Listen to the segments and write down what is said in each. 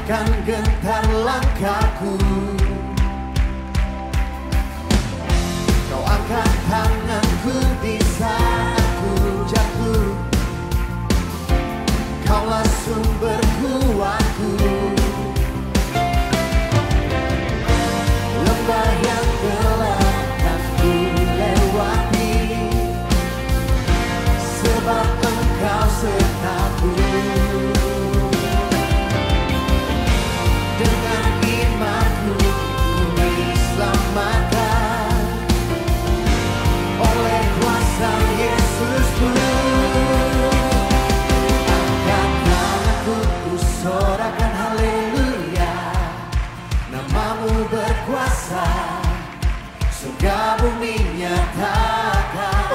takkan gentar langkahku. Kau angkat tanganku di saat ku jatuh. Kaulah sumber kuatku. Lembah yang gelap kan ku lewati, sebab Engkau sertaku. Dengan imanku ku diselamatkan oleh kuasa Yesusku. Angkat tanganku, ku sorakan haleluya. Namamu berkuasa, surga bumi nyatakan.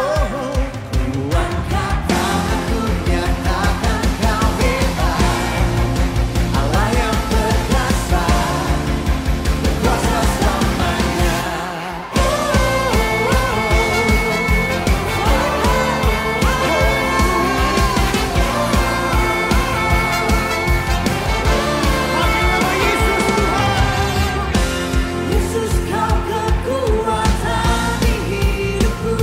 Ku angkat tanganku, nyatakan Kau hebat, Allah yang perkasa, berkuasa selamanya. Yesus, Kau kekuatan di hidupku,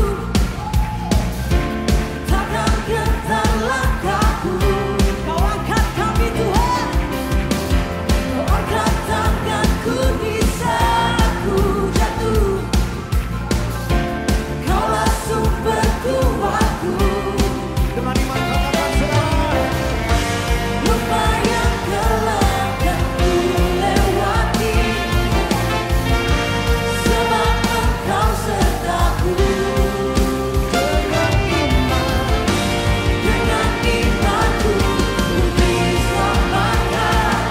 takkan gentar langkahku. Kau angkat kami Tuhan, Kau angkat tanganku di saat ku jatuh. Kaulah sumber kuatku. Dengan iman katakan saudara. Lembah yang gelap kan ku lewati, sebab Engkau sertaku. Dengan imanku ku diselamatkan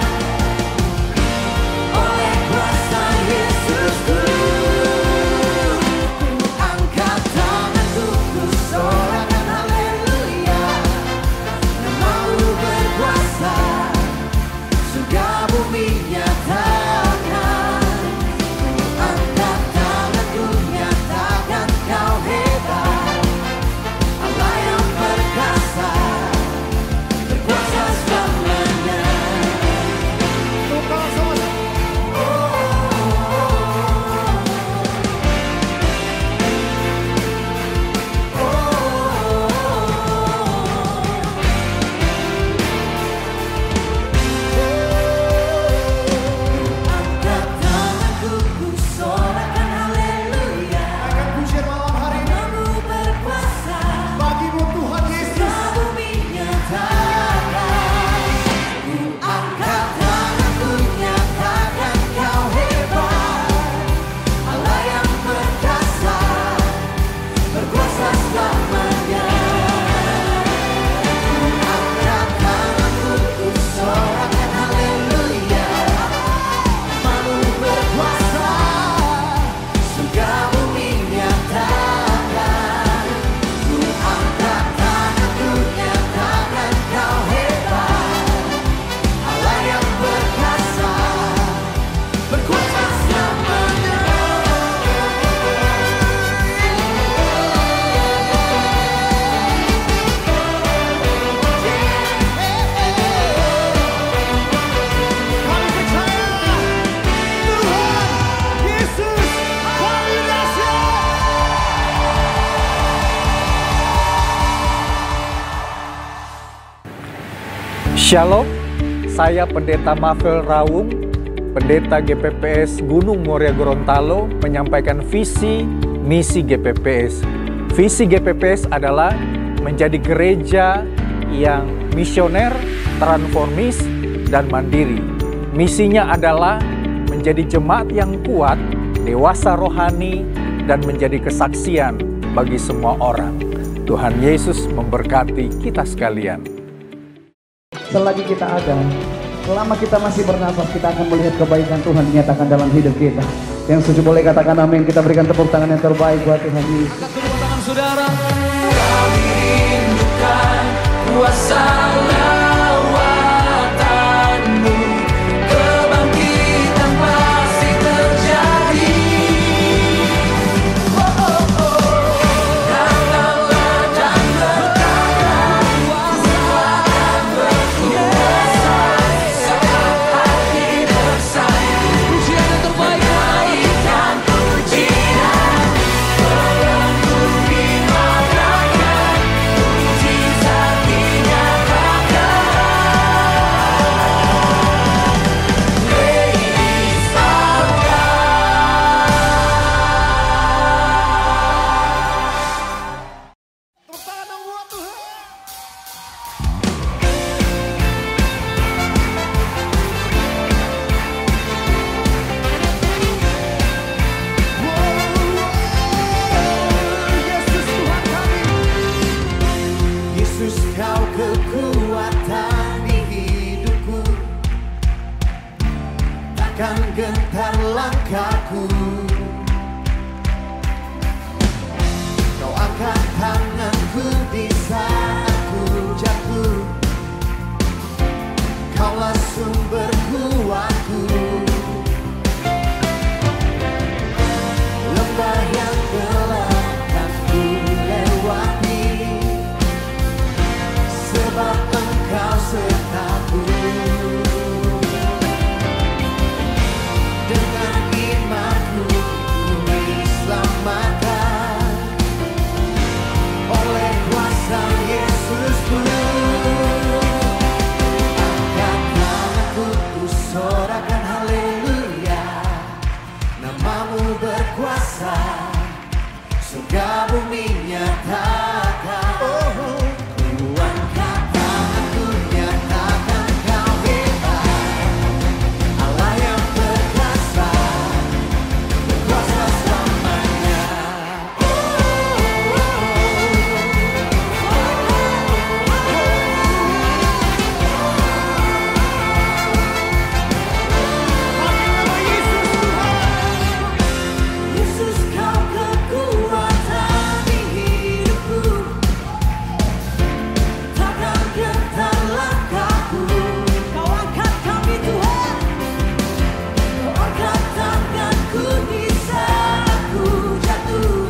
oleh kuasa Yesusku. Ku angkat tanganku, ku sorakan haleluya. Namamu berkuasa, surga bumi nyatakan. Ku angkat tanganku, nyatakan Kau hebat, Allah yang perkasa, berkuasa selamanya. Tukar sama-sama. Angkat tanganku, ku sorakan haleluya. Naikkan pujian malam hari ini. Namamu berkuasa, bagimu Tuhan Yesus, surga bumi nyatakan. Ku angkat tanganku, nyatakan Kau hebat, Allah yang perkasa, berkuasa selamanya. Ku angkat tanganku, ku sorakan haleluya. Namamu berkuasa, surga bumi nyatakan. Ku angkat tanganku, nyatakan Kau hebat, Allah yang perkasa, berkuasa selamanya. Kami percaya Tuhan Yesus kami dahsyat. Shalom, saya Pendeta Mafel Rawung, Pendeta GPPS Gunung Muria Gorontalo, menyampaikan visi misi GPPS. Visi GPPS adalah menjadi gereja yang misioner, transformis, dan mandiri. Misinya adalah menjadi jemaat yang kuat, dewasa rohani, dan menjadi kesaksian bagi semua orang. Tuhan Yesus memberkati kita sekalian. Selagi kita ada, selama kita masih bernafas, kita akan melihat kebaikan Tuhan dinyatakan dalam hidup kita. Yang setuju boleh katakan amin. Kita berikan tepuk tangan yang terbaik buat Tuhan Yesus. Tepuk tangan saudara. Kami rindukan kuasa lawatanmu, kebangkitan pasti terjadi. Datanglah dan berkata, kuasa akan berkuasa, takkan gentar langkahku. Kau angkat tanganku di saat ku jatuh. Kaulah sumber kuatku. Lembah yang gelap kan ku lewati, sebab Engkau sertaku. Dengan imanku ku diselamatkan oleh kuasa Yesusku. Angkat tanganku, ku sorakan haleluya. Namamu berkuasa, surga bumi nyatakan. Ku angkat tanganku, nyatakan Kau hebat, Allah yang perkasa, berkuasa selamanya. Yesus, Kau kekuatan di hidupku, takkan gentar langkahku. Kau angkat kami Tuhan, Kau angkat tanganku di saat ku jatuh.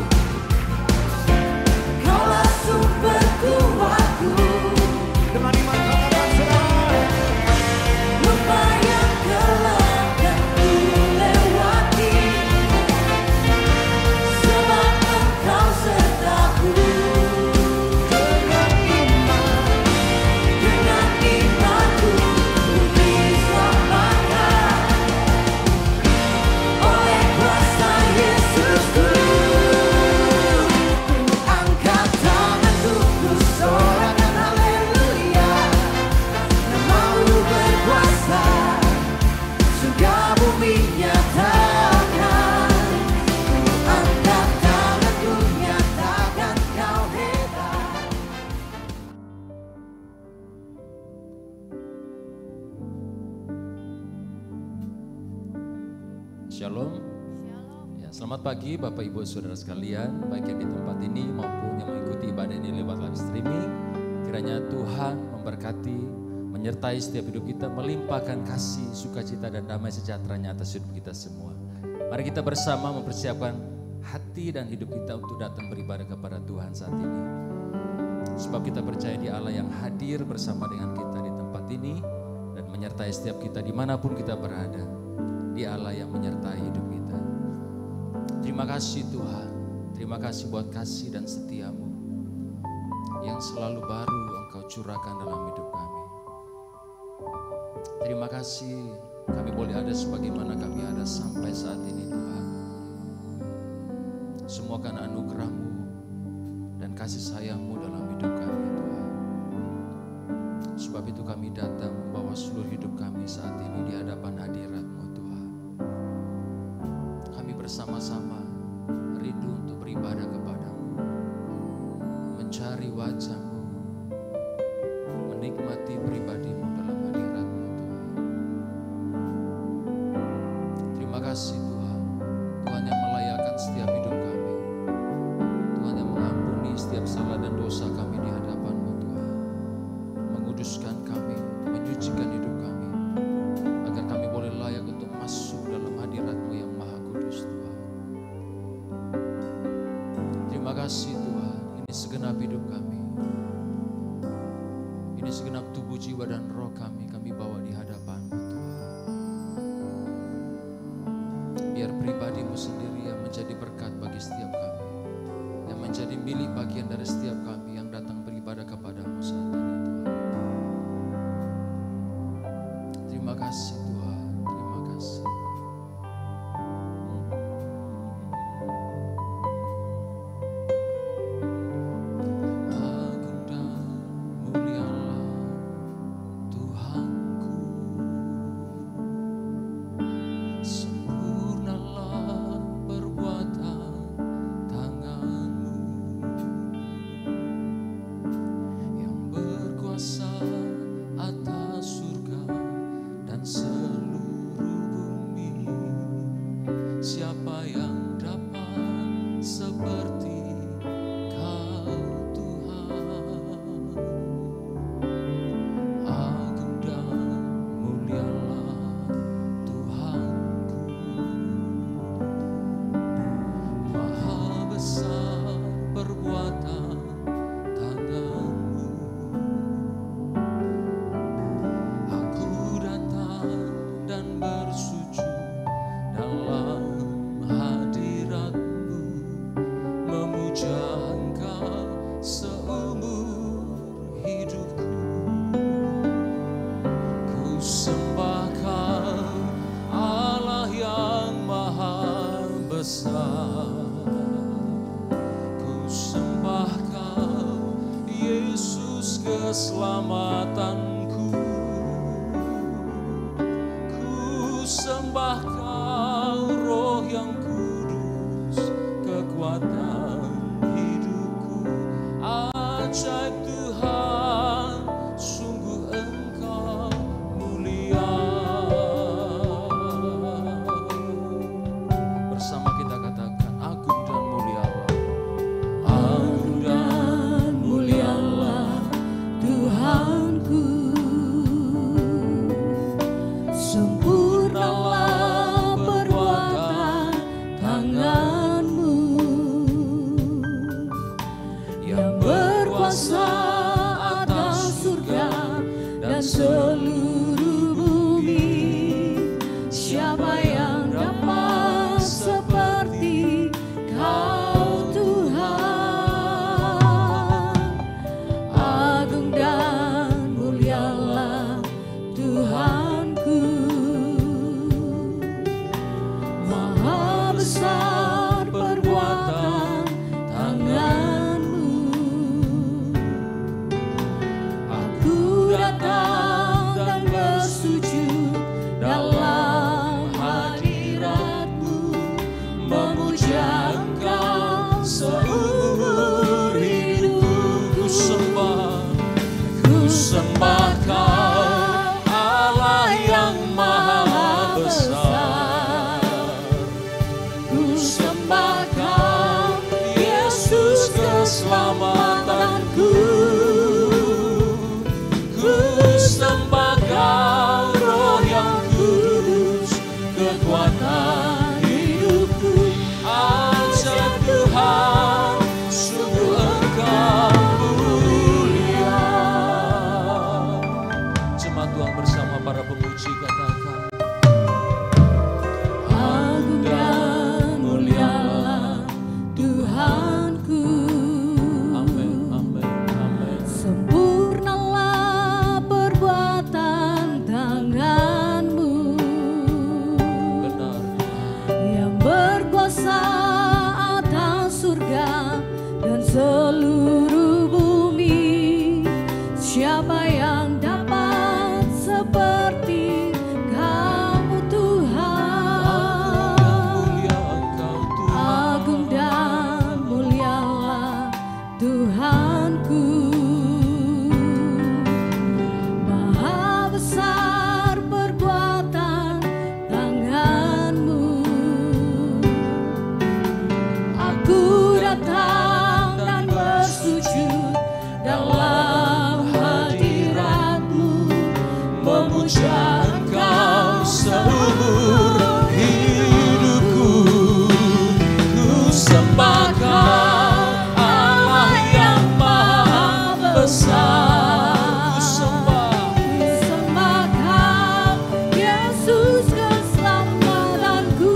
Kaulah sumber kuatku. Dengan iman katakan saudara. Lembah yang gelap kan ku lewati, sebab Engkau sertaku. Dengan imanku ku diselamatkan oleh kuasa Yesusku. Ku angkat tanganku, ku sorakan haleluya. Namamu berkuasa, surga bumi nyatakan. Ku angkat tanganku, nyatakan Kau hebat. Shalom. Ya, selamat pagi Bapak Ibu Saudara sekalian, baik yang di tempat ini maupun yang mengikuti ibadah ini lewat live streaming. Kiranya Tuhan memberkati, menyertai setiap hidup kita, melimpahkan kasih, sukacita dan damai sejahtera-Nya atas hidup kita semua. Mari kita bersama mempersiapkan hati dan hidup kita untuk datang beribadah kepada Tuhan saat ini. Sebab kita percaya di Allah yang hadir bersama dengan kita di tempat ini dan menyertai setiap kita dimanapun kita berada. Di Allah yang menyertai hidup kita. Terima kasih Tuhan, terima kasih buat kasih dan setia-Mu yang selalu baru Engkau curahkan dalam hidup kami. Terima kasih kami boleh ada sebagaimana kami ada sampai saat ini Tuhan. Semua karena anugerah-Mu dan kasih sayang-Mu dalam hidup kami Tuhan. Sebab itu kami datang membawa seluruh hidup kami saat ini di hadapan hadirat-Mu Tuhan. Kami bersama-sama rindu untuk beribadah kepada-Mu, mencari wajah-Mu, menikmati pribadi-Mu dalam hadirat-Mu Tuhan. Terima kasih Tuhan, Tuhan yang melayakkan setiap hidup kami, Tuhan yang mengampuni setiap salah dan dosa kami di hadapan-Mu Tuhan, menguduskan kami, menyucikan hidup kami, agar kami boleh layak untuk masuk dalam hadirat-Mu yang maha kudus Tuhan. Terima kasih Tuhan, ini segenap hidup kami, ini segenap tubuh, jiwa dan roh kami bawa di hadapan-Mu Tuhan. Biar pribadi-Mu sendiri yang menjadi berkat bagi setiap kami, yang menjadi milik bagian dari setiap kami yang datang beribadah kepada-Mu saat ini Tuhan. Terima kasih Tuhan, terima kasih. Agung dan mulialah Tuhanku, sempurnalah perbuatan tangan-Mu yang berkuasa atas surga dan keselamatanku. Ku sembah Kau Roh yang Kudus, kekuatan hidupku. Ajaib Tuhan, sungguh Engkau mulia. Bersama kita katakan, agung dan mulia Allah. Agung dan mulia Allah Tuhanku. Sempurnalah perbuatan tangan-Mu yang berkuasa atas surga dan seluruh bumi. Siapa yang dapat seperti Kau Tuhan? Agung dan mulialah Tuhanku. Maha besar perbuatan tangan-Mu. Aku datang dan bersujud dalam hadirat-Mu, memuja Engkau seumur hidupku. Ku sembah Kau Allah yang maha besar. Ku sembah Kau Yesus keselamatanku. Ku sembah Kau Roh yang Kudus, kekuatan hidupku. Ajaib Tuhan, sungguh Engkau mulia. Jemaat Tuhan bersama para pemuji katakan, agung dan mulialah Tuhanku. Amin, amin, amin. Sempurnalah perbuatan tangan-Mu Benar, yang berkuasa atas surga dan seluruh bumi. Siapa yang dapat seperti Kamu Tuhan? mulia Engkau Tuhan. Agung dan mulialah Tuhanku. Maha besar perbuatan tangan-Mu. Aku datang dan bersujud dalam hadirat-Mu, memuja Engkau seumur hidupku. Ku sembah Kau Allah yang maha besar. Ku sembah Kau Yesus keselamatanku.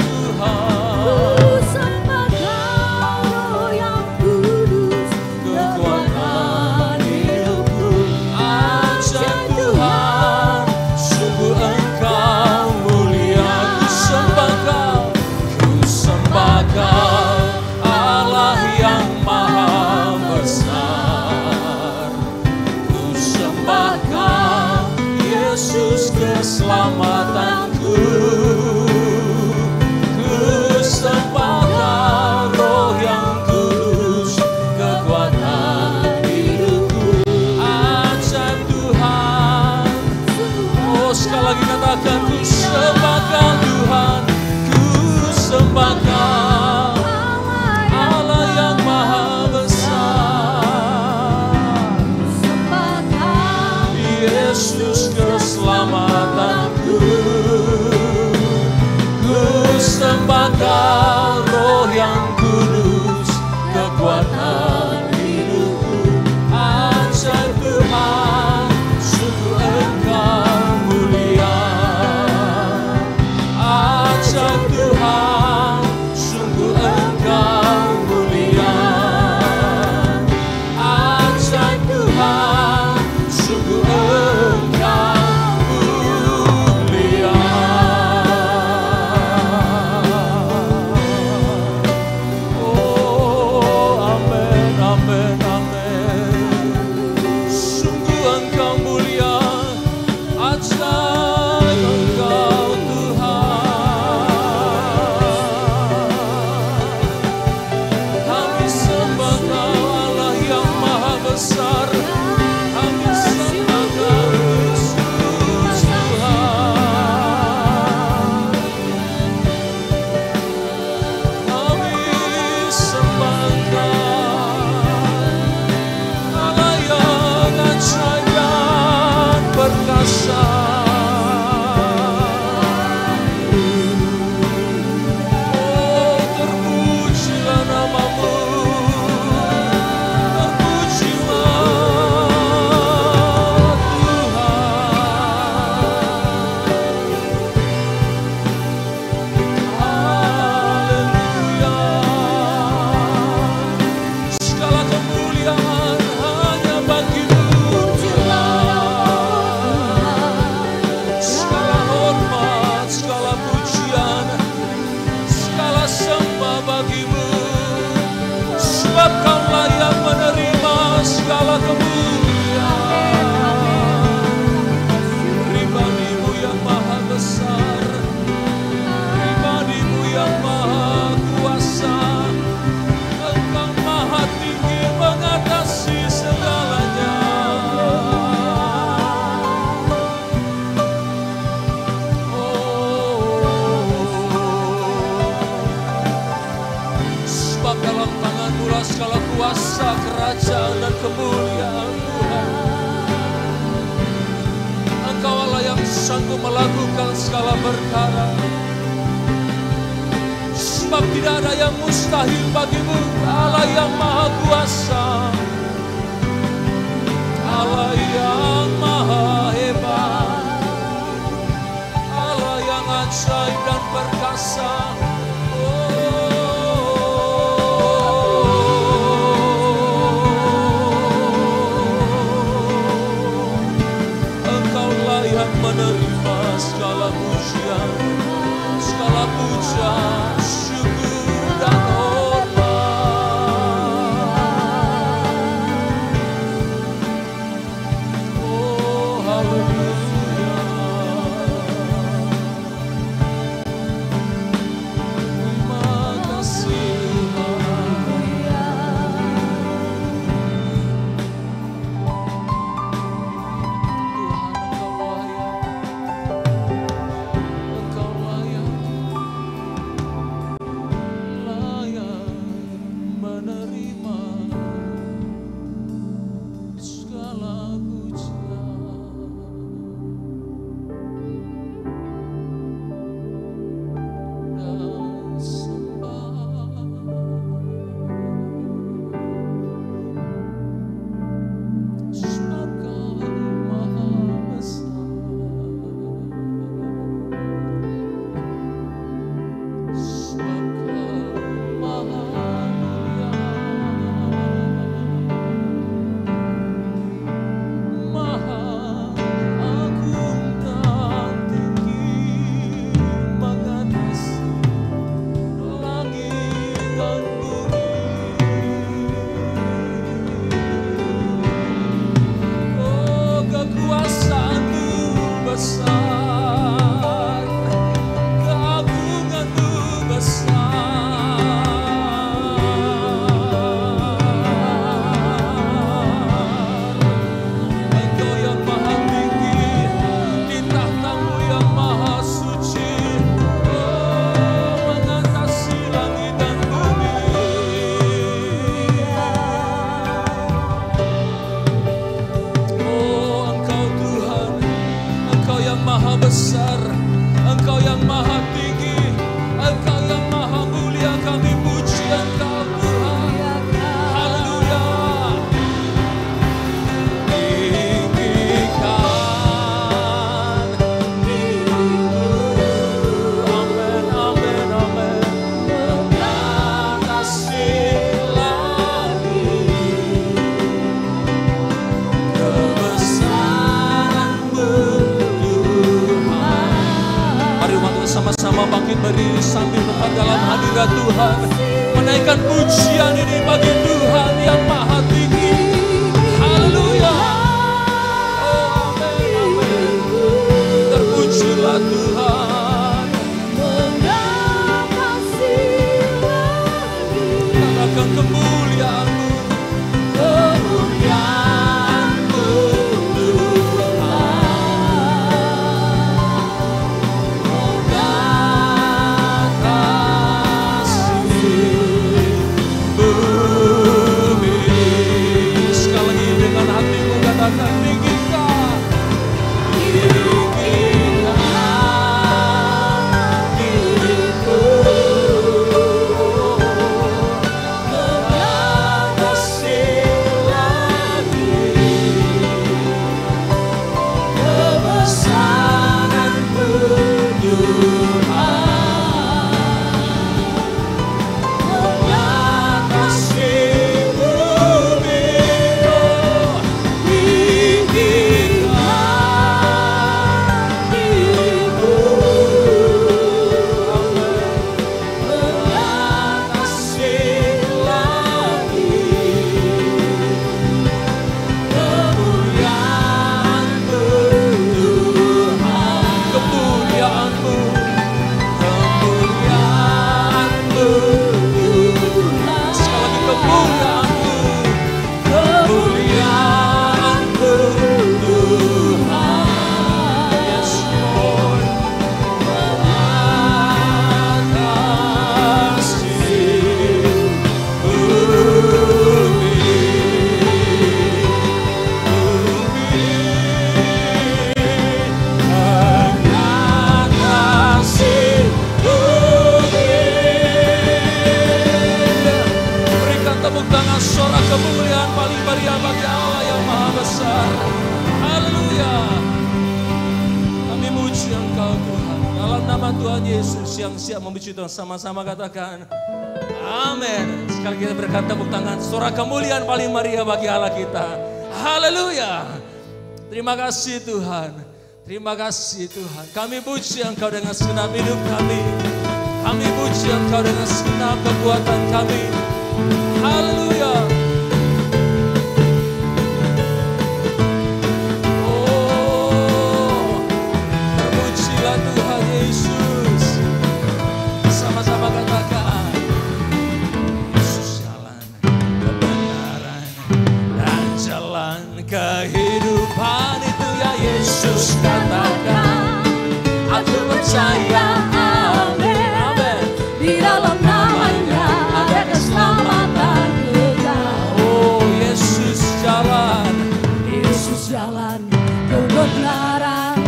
Tuhan, Ku sembah Kau Roh yang Kudus, kekuatan hidupku. ajaib Tuhan, sungguh Engkau mulia. Ku sembah Kau, ku sembah Kau Allah yang maha besar. Ku sembah Kau Yesus keselamatanku. Ku sembah Kau Roh yang Kudus, kekuatan hidupku. Ajaib Tuhan, oh sekali lagi katakan, ku sembah Kau Tuhan. Ku sembah Kau Allah yang maha besar. Sembah Kau Yesus keselamatanku. Ku sembah Kau Roh yang Kudus, kekuatan hidupku. Ajaib Tuhan, sungguh Engkau mulia. Ajaib Tuhan, kemuliaan Tuhan. Engkau Allah yang sanggup melakukan segala perkara. Sebab tidak ada yang mustahil bagimu, Allah yang maha kuasa, Allah yang maha hebat, Allah yang ajaib dan perkasa. Engkaulah yang menerima segala pujian, segala puja, syukur dan hormat. Oh haleluya. Terima kasih berdiri sambil tepat dalam hadirat Tuhan, menaikkan pujian ini bagi Tuhan yang maha tinggi. Haleluya. Oh amin, amin. Terpujilah Tuhan. Katakan kemuliaan-Mu, kemuliaan-Mu Tuhan. Bumi nama Tuhan Yesus yang siap memuji Tuhan. Sama-sama katakan amin. Sekali kita berikan tepuk tangan. Suara kemuliaan paling meriah bagi Allah kita. Haleluya. Terima kasih Tuhan. Terima kasih Tuhan. Kami puji Engkau dengan segenap hidup kami. Kami puji Engkau dengan segenap kekuatan kami. Haleluya. Oh, terpujilah Tuhan Yesus. Sama-sama katakan, Yesus jalan kebenaran dan jalan kehidupan, itu ya Yesus katakan. Aku percaya, amin, amin. Di dalam namanya ada keselamatan kekal. Oh, Yesus jalan kebenaran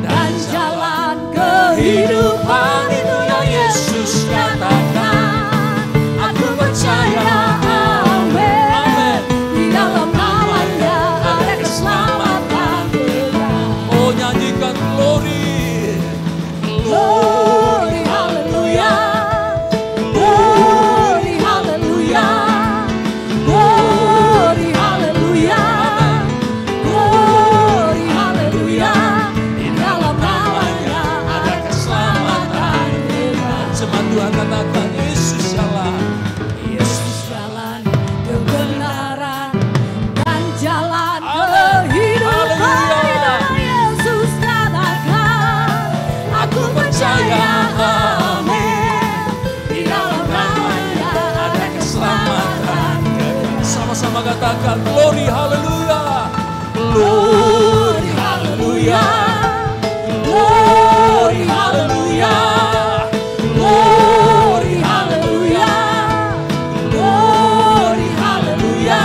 dan jalan kehidupan, itu ya Yesus katakan. Aku percaya, amin, amin. Di dalam namanya ada keselamatan kekal. Oh, nyanyikan glory, glory, haleluya, glory, haleluya, glory, haleluya, glory, haleluya. Di dalam namanya ada keselamatan kekal. Jemaat Tuhan katakan, Yesus jalan kebenaran dan jalan kehidupan, itu Yesus katakan. Aku percaya, amin. Di dalam namanya ada keselamatan kekal. Sama-sama katakan glory, haleluya, glory, haleluya, glory, haleluya, glory, haleluya, glory, haleluya.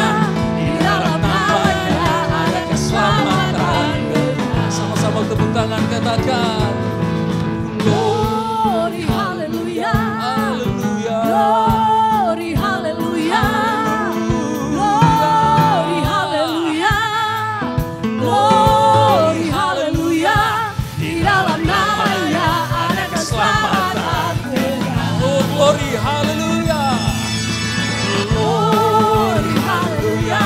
Di dalam namanya ada keselamatan kekal. Sama-sama tepuk tangan katakan glory, haleluya, haleluya, glory, haleluya, glory, haleluya, glory, haleluya. Di dalam namanya ada keselamatan kekal. Oh, glory, haleluya, glory, haleluya,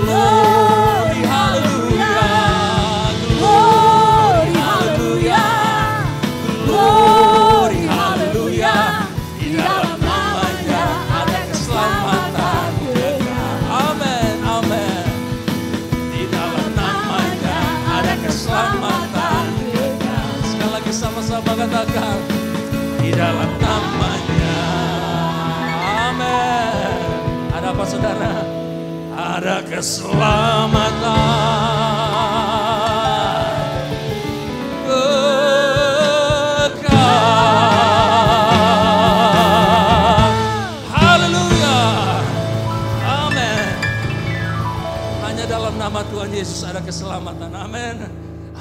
glory, haleluya, glory, haleluya, glory, haleluya. Di dalam namanya ada keselamatan kekal. Amin, amin. Di dalam namanya ada keselamatan kekal. Sekali lagi sama-sama katakan, di dalam namanya. Amin. Ada apa saudara? Ada keselamatan kekal. Haleluya. Amin. Hanya dalam nama Tuhan Yesus ada keselamatan. Amin.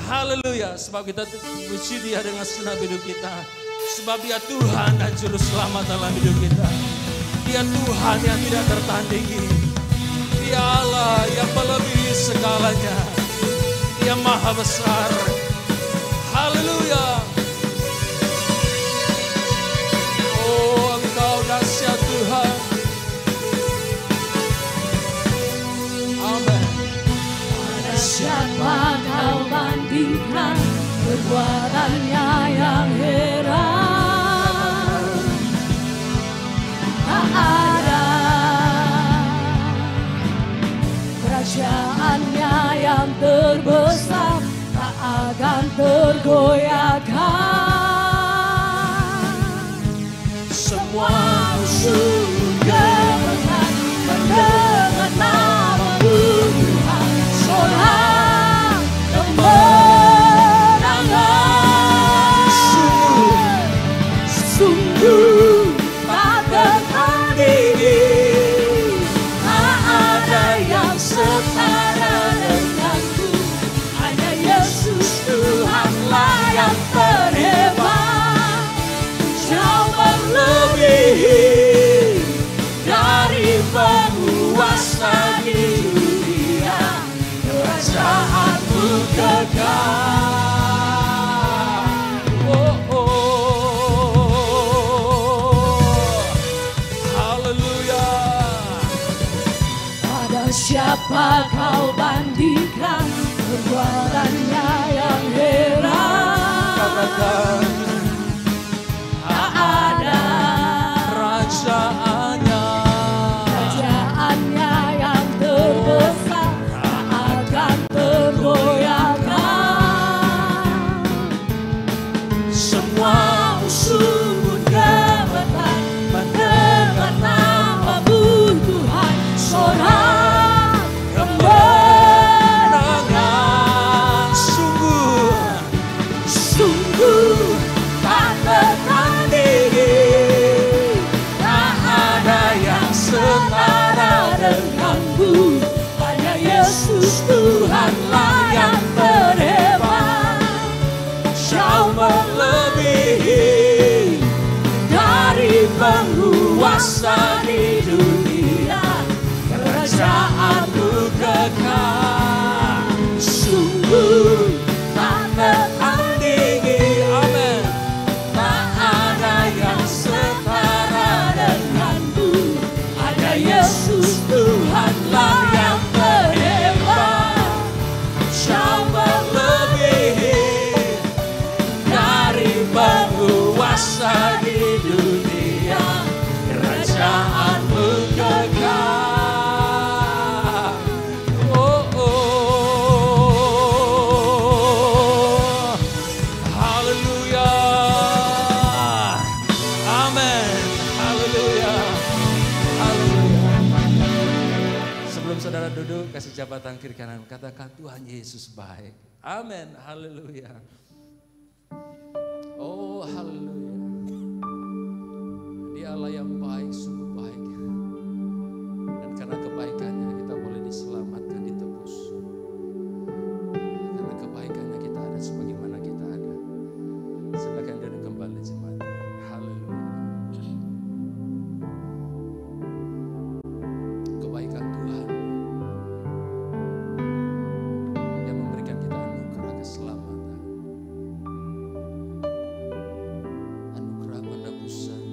Haleluya. Sebab kita puji Dia dengan segenap hidup kita. Sebab Dia Tuhan dan Juru Selamat dalam hidup kita. Dia Tuhan yang tidak tertandingi. Dia Allah yang melebihi segalanya. Dia Maha Besar. Haleluya. Oh, Engkau dahsyat Tuhan. Amin. Pada siapa kau bandingkan perbuatannya yang heran? Tak ada. Kerajaannya yang terbesar tak akan tergoyahkan. Semua musuh kemenangan mendengar nama-Mu Tuhan. Sorak kemenangan. Sungguh tak tertandingi. Tak ada yang setara denganku. Hanya Yesus Tuhanlah yang terhebat. Jauh melebihi dari penguasa di dunia. Kerajaan-Mu kekal. Oh, oh. siapa kau bandingkan perbuatannya yang heran. Katakan Tak ada kerajaannya yang terbesar, tak akan tergoyahkan. semua Musuh pun gemetar mendengar namamu Tuhan. Sorak kemenangan sungguh tak tertandingi. Tak ada yang setara denganmu. Hanya Yesus Tuhanlah yang terhebat. Jauh melebihi dari penguasa di dunia. Kerajaanmu kekal, sungguh tak tertandingi. Amin. Tak ada yang setara denganmu. Hanya Yesus Tuhanlah yang terhebat. Jauh melebihi dari penguasa di dunia. Kerajaanmu kekal. Haleluya. Amin. Haleluya. Haleluya. Sebelum saudara duduk, kasih jabat kiri kanan. Katakan Tuhan Yesus baik. Amin. Haleluya. Oh, haleluya. Dia Allah yang baik, sungguh baik. Dan karena kebaikannya kita boleh diselamatkan, ditebus. Karena kebaikannya kita ada sebagaimana kita ada. Silakan duduk kembali jemaat. Haleluya. Kebaikan Tuhan yang memberikan kita anugerah keselamatan, anugerah penebusan,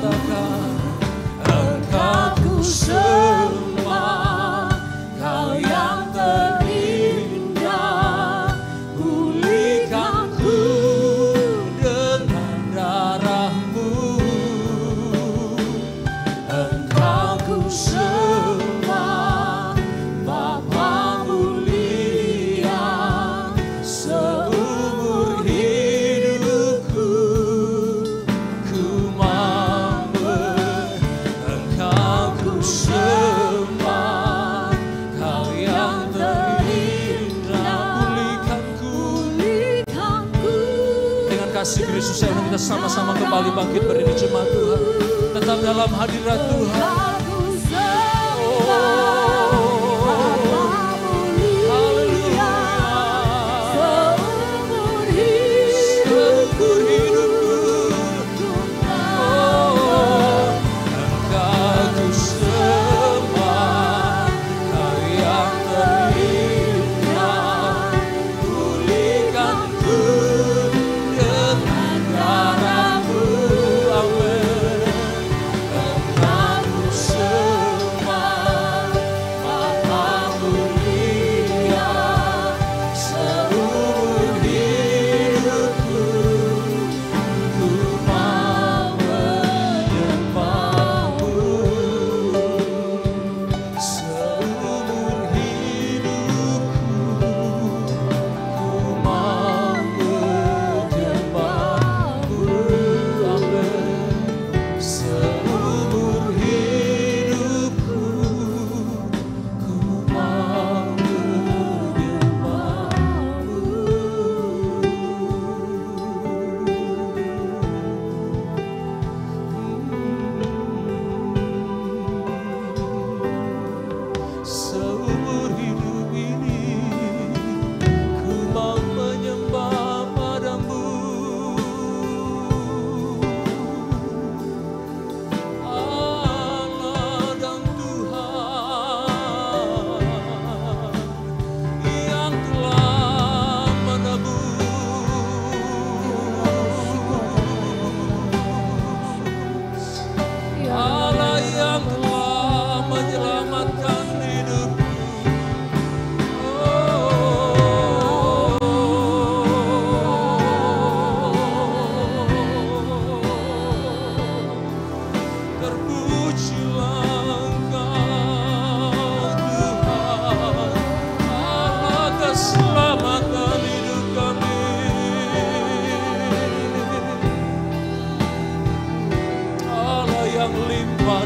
katakan, Engkau ku sembah, Kau yang terindah, pulihkan ku dengan darah-Mu. Engkau ku sembah, Bapa mulia, seumur hidupku ku mau. Engkau ku sembah, Kau yang terindah, pulihkan ku. Dengan kasih Kristus saya kita sama-sama kembali bangkit berdiri jemaat Tuhan, tetap dalam hadirat Tuhan.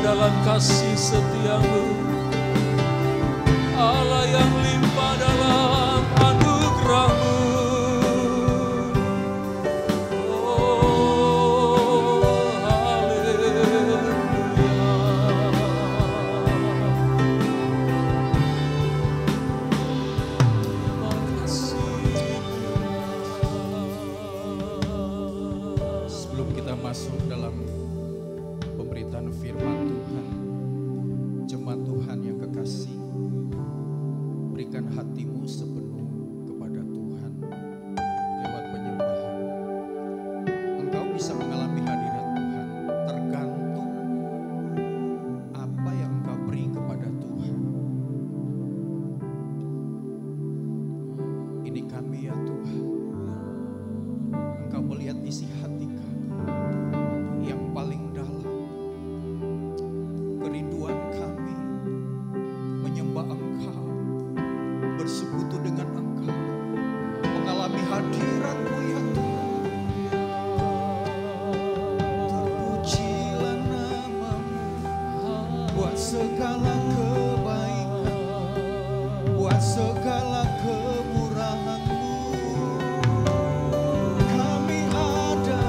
Dalam kasih setia-Mu, Allah yang limpah dalam anugerah-Mu. Oh, haleluya. Terima kasih. Sebelum kita masuk dalam pemberitaan firman Tuhan, jemaat Tuhan yang kekasih, berikan hatimu sepenuh kepada Tuhan lewat penyembahan. Engkau bisa mengalami hadirat Tuhan tergantung apa yang engkau beri kepada Tuhan. Ini kami ya Tuhan, Engkau melihat isi hati kami yang paling dalam. Kerinduan kami menyembah Engkau, bersekutu dengan Engkau, mengalami hadirat-Mu ya Tuhan. Terpujilah nama-Mu buat segala kebaikan, buat segala kemurahan-Mu. Kami ada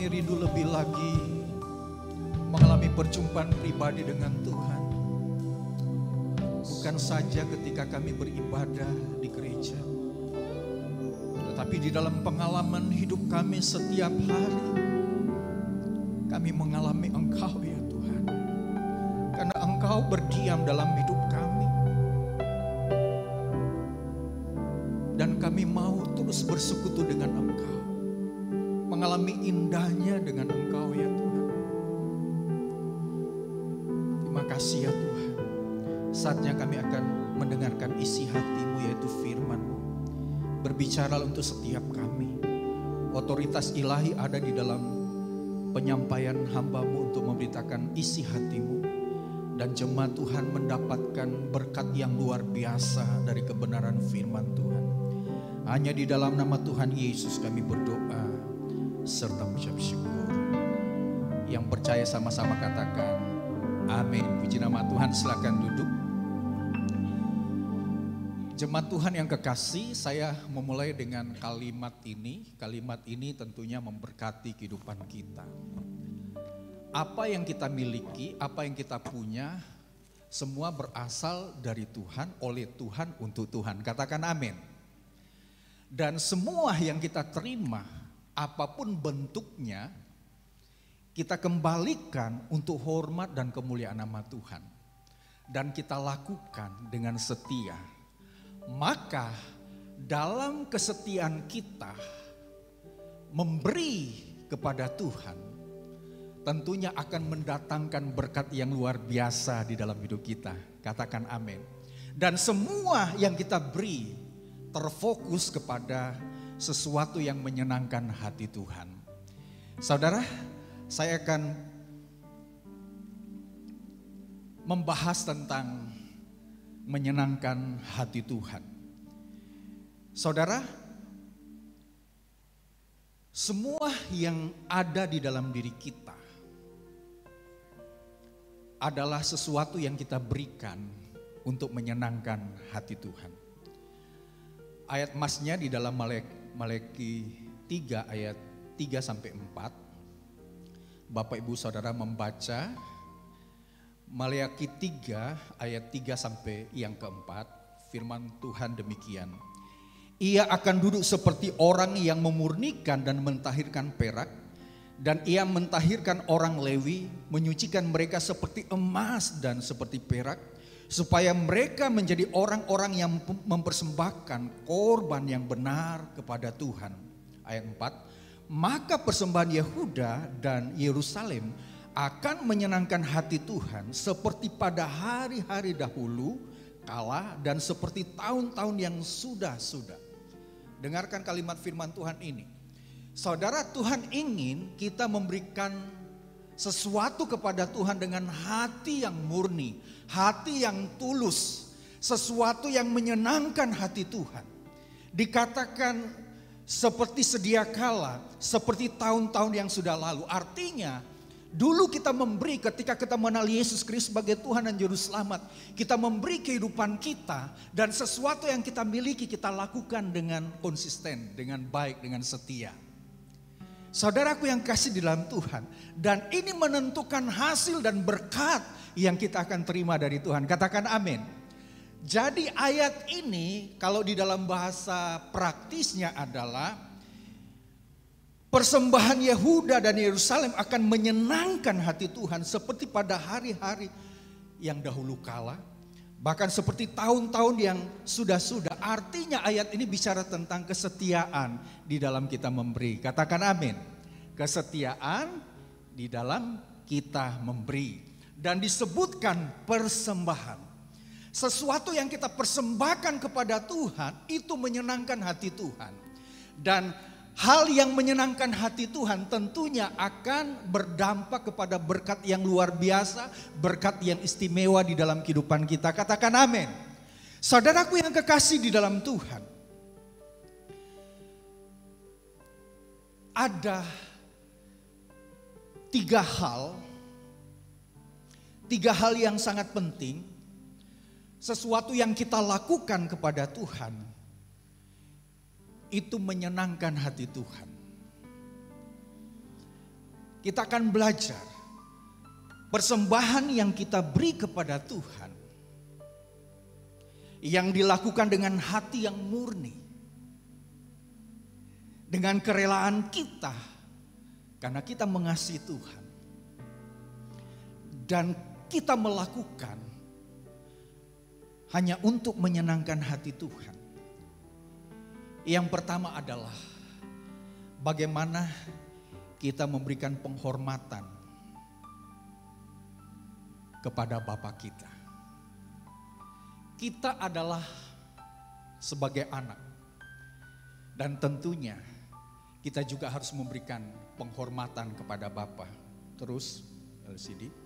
kami rindu lebih lagi mengalami perjumpaan pribadi dengan Tuhan. Bukan saja ketika kami beribadah di gereja, tetapi di dalam pengalaman hidup kami setiap hari, kami mengalami Engkau ya Tuhan. Karena Engkau berdiam dalam hidup kami. Dan kami mau terus bersekutu dengan Engkau. Mengalami indahnya dengan Engkau ya Tuhan. Terima kasih ya Tuhan. Saatnya kami akan mendengarkan isi hati-Mu yaitu firman-Mu. Berbicara untuk setiap kami. Otoritas ilahi ada di dalam penyampaian hamba-Mu untuk memberitakan isi hati-Mu. Dan jemaat Tuhan mendapatkan berkat yang luar biasa dari kebenaran firman Tuhan. Hanya di dalam nama Tuhan Yesus kami berdoa serta mengucap syukur. Yang percaya sama-sama katakan amin. Puji nama Tuhan, silakan duduk. Jemaat Tuhan yang kekasih, saya memulai dengan kalimat ini. Kalimat ini tentunya memberkati kehidupan kita. Apa yang kita miliki, apa yang kita punya, semua berasal dari Tuhan, oleh Tuhan, untuk Tuhan. Katakan amin. Dan semua yang kita terima, apapun bentuknya, kita kembalikan untuk hormat dan kemuliaan nama Tuhan. Dan kita lakukan dengan setia. Maka dalam kesetiaan kita memberi kepada Tuhan, tentunya akan mendatangkan berkat yang luar biasa di dalam hidup kita. Katakan amin. Dan semua yang kita beri terfokus kepada sesuatu yang menyenangkan hati Tuhan. Saudara, saya akan membahas tentang menyenangkan hati Tuhan. Saudara, semua yang ada di dalam diri kita adalah sesuatu yang kita berikan untuk menyenangkan hati Tuhan. Ayat emasnya di dalam Malaki 3 ayat 3-4. Bapak Ibu Saudara membaca Malaki 3 ayat 3 sampai yang keempat, firman Tuhan demikian. Ia akan duduk seperti orang yang memurnikan dan mentahirkan perak, dan ia mentahirkan orang Lewi, menyucikan mereka seperti emas dan seperti perak, supaya mereka menjadi orang-orang yang mempersembahkan korban yang benar kepada Tuhan. Ayat 4, maka persembahan Yehuda dan Yerusalem akan menyenangkan hati Tuhan seperti pada hari-hari dahulu kala dan seperti tahun-tahun yang sudah-sudah. Dengarkan kalimat firman Tuhan ini. Saudara, Tuhan ingin kita memberikan sesuatu kepada Tuhan dengan hati yang murni, hati yang tulus, sesuatu yang menyenangkan hati Tuhan. Dikatakan seperti sedia kala, seperti tahun-tahun yang sudah lalu. Artinya dulu kita memberi ketika kita mengenal Yesus Kristus sebagai Tuhan dan Juru Selamat. Kita memberi kehidupan kita dan sesuatu yang kita miliki kita lakukan dengan konsisten, dengan baik, dengan setia. Saudaraku yang kasih di dalam Tuhan. Dan ini menentukan hasil dan berkat yang kita akan terima dari Tuhan. Katakan amin. Jadi ayat ini kalau di dalam bahasa praktisnya adalah persembahan Yehuda dan Yerusalem akan menyenangkan hati Tuhan seperti pada hari-hari yang dahulu kala. Bahkan seperti tahun-tahun yang sudah-sudah. Artinya ayat ini bicara tentang kesetiaan di dalam kita memberi. Katakan amin. Kesetiaan di dalam kita memberi. Dan disebutkan persembahan. Sesuatu yang kita persembahkan kepada Tuhan itu menyenangkan hati Tuhan. Dan hal yang menyenangkan hati Tuhan tentunya akan berdampak kepada berkat yang luar biasa, berkat yang istimewa di dalam kehidupan kita. Katakan amin. Saudaraku yang kekasih di dalam Tuhan, ada tiga hal yang sangat penting, sesuatu yang kita lakukan kepada Tuhan itu menyenangkan hati Tuhan. kita akan belajar persembahan yang kita beri kepada Tuhan, yang dilakukan dengan hati yang murni, dengan kerelaan kita, karena kita mengasihi Tuhan. Dan kita melakukan hanya untuk menyenangkan hati Tuhan. Yang pertama adalah bagaimana kita memberikan penghormatan kepada Bapa kita. Kita adalah sebagai anak, dan tentunya kita juga harus memberikan penghormatan kepada Bapa. Terus LCD.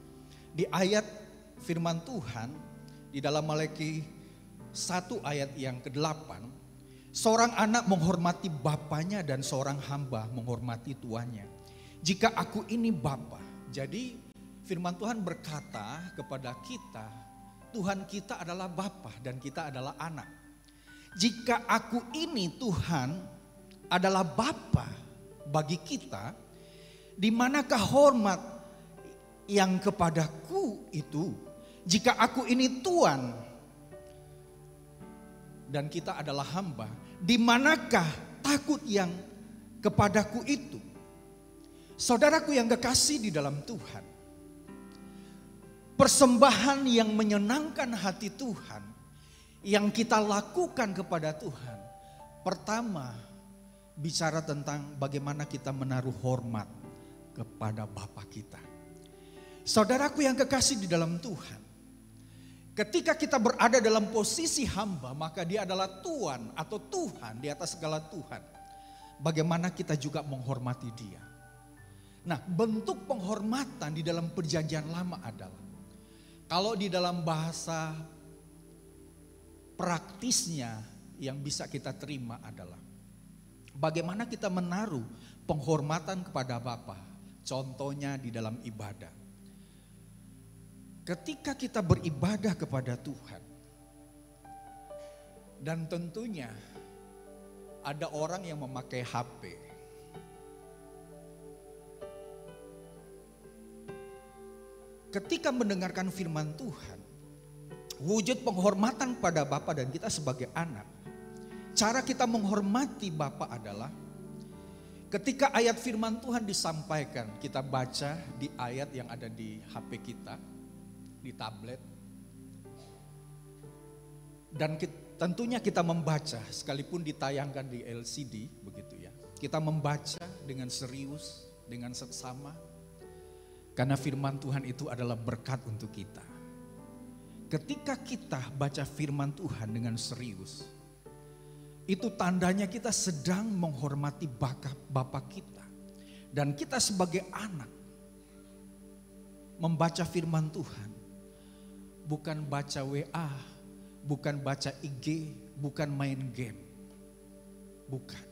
Di ayat firman Tuhan di dalam Maleakhi 1 ayat yang ke-8, seorang anak menghormati bapaknya dan seorang hamba menghormati tuannya. Jika aku ini bapa. Jadi firman Tuhan berkata kepada kita, Tuhan kita adalah bapa dan kita adalah anak. Jika aku ini Tuhan adalah bapa bagi kita, di manakah hormat yang kepadaku itu? Jika aku ini Tuhan dan kita adalah hamba, di manakah takut yang kepadaku itu? Saudaraku yang kekasih di dalam Tuhan, persembahan yang menyenangkan hati Tuhan yang kita lakukan kepada Tuhan, pertama bicara tentang bagaimana kita menaruh hormat kepada Bapa kita. Saudaraku yang kekasih di dalam Tuhan, ketika kita berada dalam posisi hamba, maka dia adalah Tuhan atau Tuhan di atas segala Tuhan. Bagaimana kita juga menghormati dia. Nah, bentuk penghormatan di dalam perjanjian lama adalah, kalau di dalam bahasa praktisnya yang bisa kita terima adalah bagaimana kita menaruh penghormatan kepada Bapa. Contohnya di dalam ibadah. Ketika kita beribadah kepada Tuhan, dan tentunya ada orang yang memakai HP. Ketika mendengarkan firman Tuhan, wujud penghormatan pada Bapa dan kita sebagai anak. Cara kita menghormati Bapa adalah ketika ayat firman Tuhan disampaikan, kita baca di ayat yang ada di HP kita, di tablet. Dan tentunya kita membaca, sekalipun ditayangkan di LCD begitu ya. Kita membaca dengan serius, dengan seksama. Karena firman Tuhan itu adalah berkat untuk kita. Ketika kita baca firman Tuhan dengan serius, itu tandanya kita sedang menghormati Bapa kita. Dan kita sebagai anak membaca firman Tuhan, bukan baca WA, bukan baca IG, bukan main game. Bukan.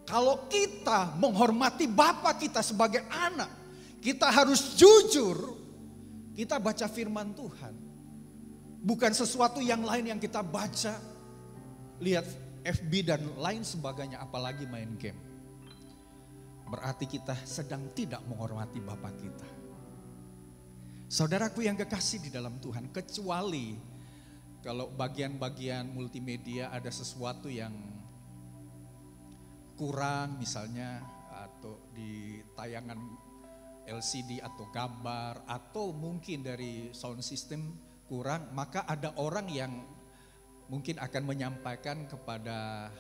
Kalau kita menghormati Bapa kita sebagai anak, kita harus jujur. Kita baca firman Tuhan. Bukan sesuatu yang lain yang kita baca. Lihat FB dan lain sebagainya, apalagi main game. Berarti kita sedang tidak menghormati Bapa kita. Saudaraku yang kekasih di dalam Tuhan, kecuali kalau bagian-bagian multimedia ada sesuatu yang kurang misalnya, atau di tayangan LCD atau gambar, atau mungkin dari sound system kurang, maka ada orang yang mungkin akan menyampaikan kepada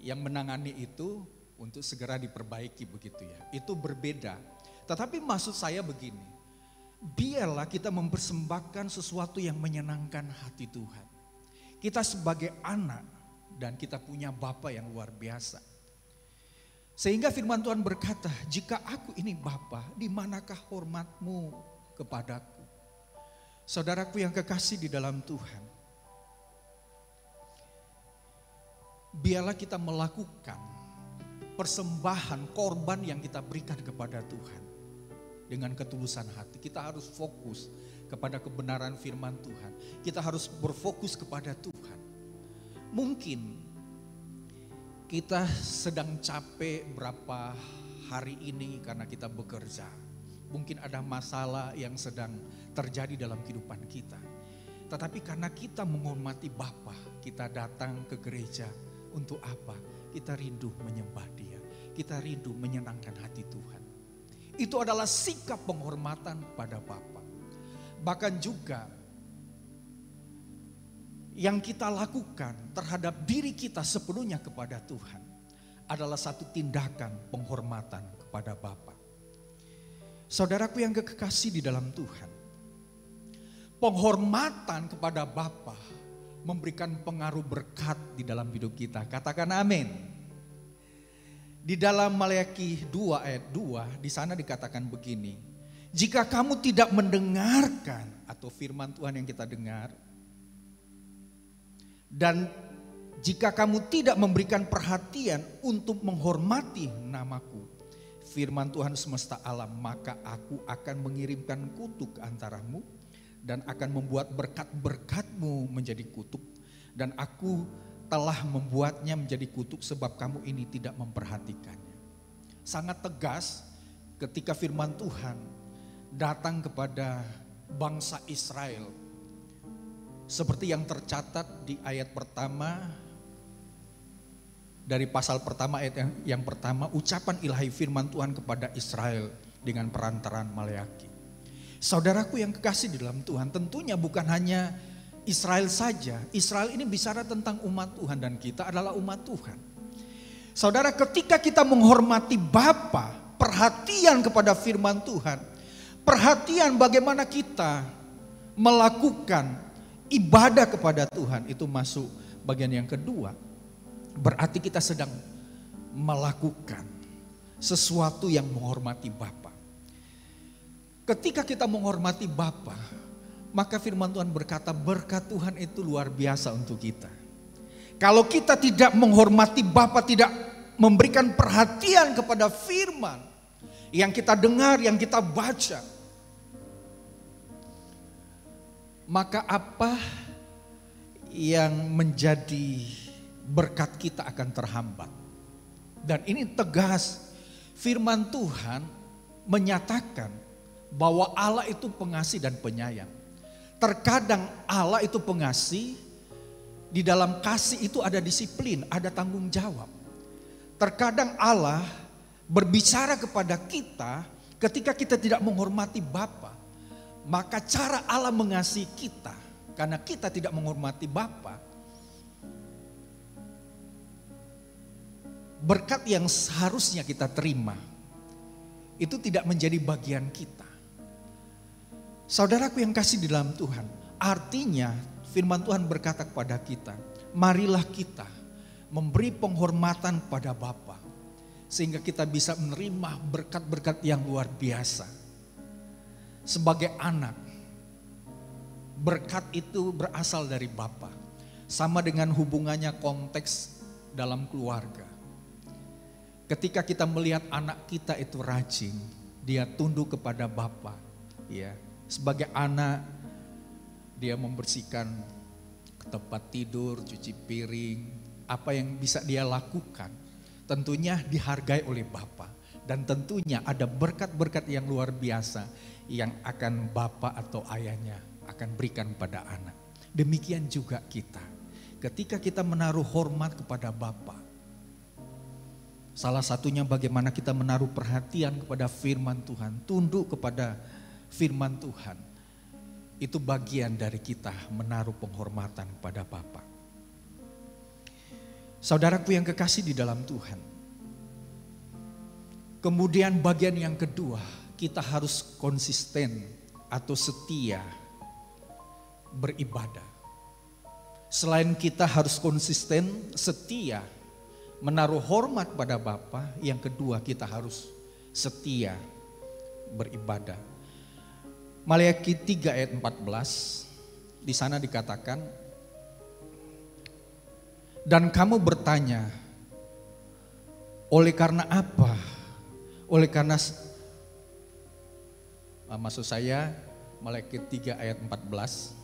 yang menangani itu untuk segera diperbaiki begitu ya. Itu berbeda. Tetapi maksud saya begini, biarlah kita mempersembahkan sesuatu yang menyenangkan hati Tuhan. Kita sebagai anak dan kita punya Bapa yang luar biasa. Sehingga firman Tuhan berkata, jika aku ini Bapa, di manakah hormatmu kepadaku? Saudaraku yang kekasih di dalam Tuhan, biarlah kita melakukan persembahan korban yang kita berikan kepada Tuhan. Dengan ketulusan hati, kita harus fokus kepada kebenaran firman Tuhan. Kita harus berfokus kepada Tuhan. Mungkin kita sedang capek berapa hari ini karena kita bekerja. Mungkin ada masalah yang sedang terjadi dalam kehidupan kita. Tetapi karena kita menghormati Bapa, kita datang ke gereja. Untuk apa? Kita rindu menyembah Dia. Kita rindu menyenangkan hati Tuhan. Itu adalah sikap penghormatan pada Bapa. Bahkan juga yang kita lakukan terhadap diri kita sepenuhnya kepada Tuhan adalah satu tindakan penghormatan kepada Bapa. Saudaraku yang kekasih di dalam Tuhan, penghormatan kepada Bapa memberikan pengaruh berkat di dalam hidup kita. Katakan amin. Di dalam Maleakhi 2 ayat 2 di sana dikatakan begini. Jika kamu tidak mendengarkan atau firman Tuhan yang kita dengar, dan jika kamu tidak memberikan perhatian untuk menghormati namaku, firman Tuhan semesta alam, maka aku akan mengirimkan kutuk antaramu dan akan membuat berkat-berkatmu menjadi kutuk. Dan aku telah membuatnya menjadi kutuk sebab kamu ini tidak memperhatikannya. Sangat tegas ketika firman Tuhan datang kepada bangsa Israel. Seperti yang tercatat di ayat pertama, dari pasal pertama ayat yang pertama, ucapan ilahi firman Tuhan kepada Israel dengan perantaraan Maleakhi. Saudaraku yang kekasih di dalam Tuhan, tentunya bukan hanya Israel saja. Israel ini bicara tentang umat Tuhan dan kita adalah umat Tuhan. Saudara, ketika kita menghormati Bapa, perhatian kepada firman Tuhan, perhatian bagaimana kita melakukan ibadah kepada Tuhan, itu masuk bagian yang kedua. Berarti kita sedang melakukan sesuatu yang menghormati Bapa. Ketika kita menghormati Bapa, maka firman Tuhan berkata berkat Tuhan itu luar biasa untuk kita. Kalau kita tidak menghormati Bapa, tidak memberikan perhatian kepada firman yang kita dengar, yang kita baca, maka apa yang menjadi berkat kita akan terhambat. Dan ini tegas, firman Tuhan menyatakan bahwa Allah itu pengasih dan penyayang. Terkadang Allah itu pengasih, di dalam kasih itu ada disiplin, ada tanggung jawab. Terkadang Allah berbicara kepada kita ketika kita tidak menghormati Bapa. Maka cara Allah mengasihi kita, karena kita tidak menghormati Bapa, berkat yang seharusnya kita terima itu tidak menjadi bagian kita. Saudaraku yang kasih di dalam Tuhan, artinya firman Tuhan berkata kepada kita, marilah kita memberi penghormatan pada Bapa sehingga kita bisa menerima berkat-berkat yang luar biasa. Sebagai anak, berkat itu berasal dari Bapa. Sama dengan hubungannya konteks dalam keluarga. Ketika kita melihat anak kita itu rajin, dia tunduk kepada Bapa, ya. Sebagai anak, dia membersihkan tempat tidur, cuci piring, apa yang bisa dia lakukan, tentunya dihargai oleh Bapa. Dan tentunya ada berkat-berkat yang luar biasa yang akan Bapa atau ayahnya akan berikan pada anak. Demikian juga kita. Ketika kita menaruh hormat kepada Bapa, salah satunya bagaimana kita menaruh perhatian kepada firman Tuhan, tunduk kepada firman Tuhan. Itu bagian dari kita menaruh penghormatan kepada Bapa. Saudaraku yang kekasih di dalam Tuhan. Kemudian bagian yang kedua, kita harus konsisten atau setia beribadah. Selain kita harus konsisten, setia, menaruh hormat pada Bapa, yang kedua kita harus setia beribadah. Maleakhi 3 ayat 14, di sana dikatakan, dan kamu bertanya, oleh karena apa? Oleh karena, maksud saya Maleakhi 3 ayat 14.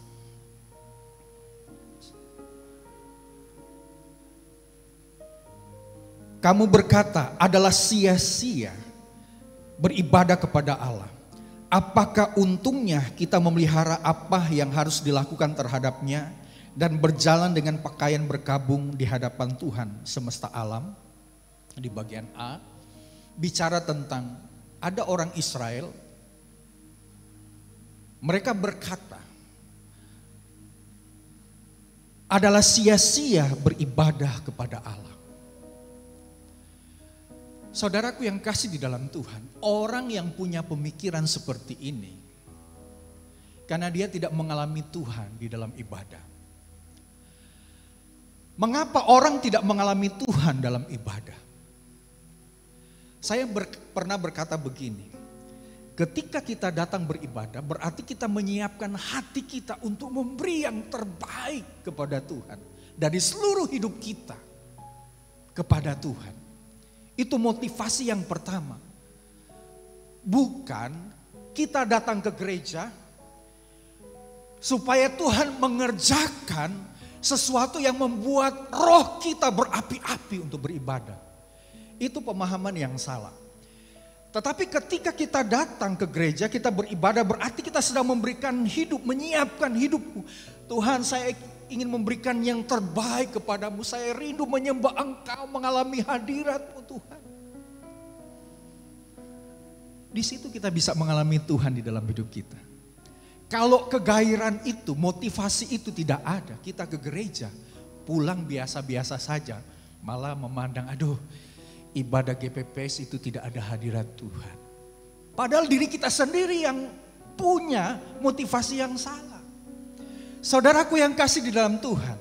Kamu berkata adalah sia-sia beribadah kepada Allah. Apakah untungnya kita memelihara apa yang harus dilakukan terhadapnya dan berjalan dengan pakaian berkabung di hadapan Tuhan semesta alam? Di bagian A, bicara tentang ada orang Israel, mereka berkata, adalah sia-sia beribadah kepada Allah. Saudaraku yang kasih di dalam Tuhan, orang yang punya pemikiran seperti ini, karena dia tidak mengalami Tuhan di dalam ibadah. Mengapa orang tidak mengalami Tuhan dalam ibadah? Saya pernah berkata begini, ketika kita datang beribadah, berarti kita menyiapkan hati kita untuk memberi yang terbaik kepada Tuhan. Dari seluruh hidup kita kepada Tuhan. Itu motivasi yang pertama. Bukan kita datang ke gereja supaya Tuhan mengerjakan sesuatu yang membuat roh kita berapi-api untuk beribadah. Itu pemahaman yang salah. Tetapi ketika kita datang ke gereja, kita beribadah, berarti kita sedang memberikan hidup, menyiapkan hidupku. Tuhan, saya ingin memberikan yang terbaik kepadamu. Saya rindu menyembah Engkau, mengalami hadirat-Mu Tuhan. Di situ kita bisa mengalami Tuhan di dalam hidup kita. Kalau kegairan itu, motivasi itu tidak ada, kita ke gereja, pulang biasa-biasa saja, malah memandang, aduh, ibadah GPPS itu tidak ada hadirat Tuhan. Padahal diri kita sendiri yang punya motivasi yang salah. Saudaraku yang kasih di dalam Tuhan,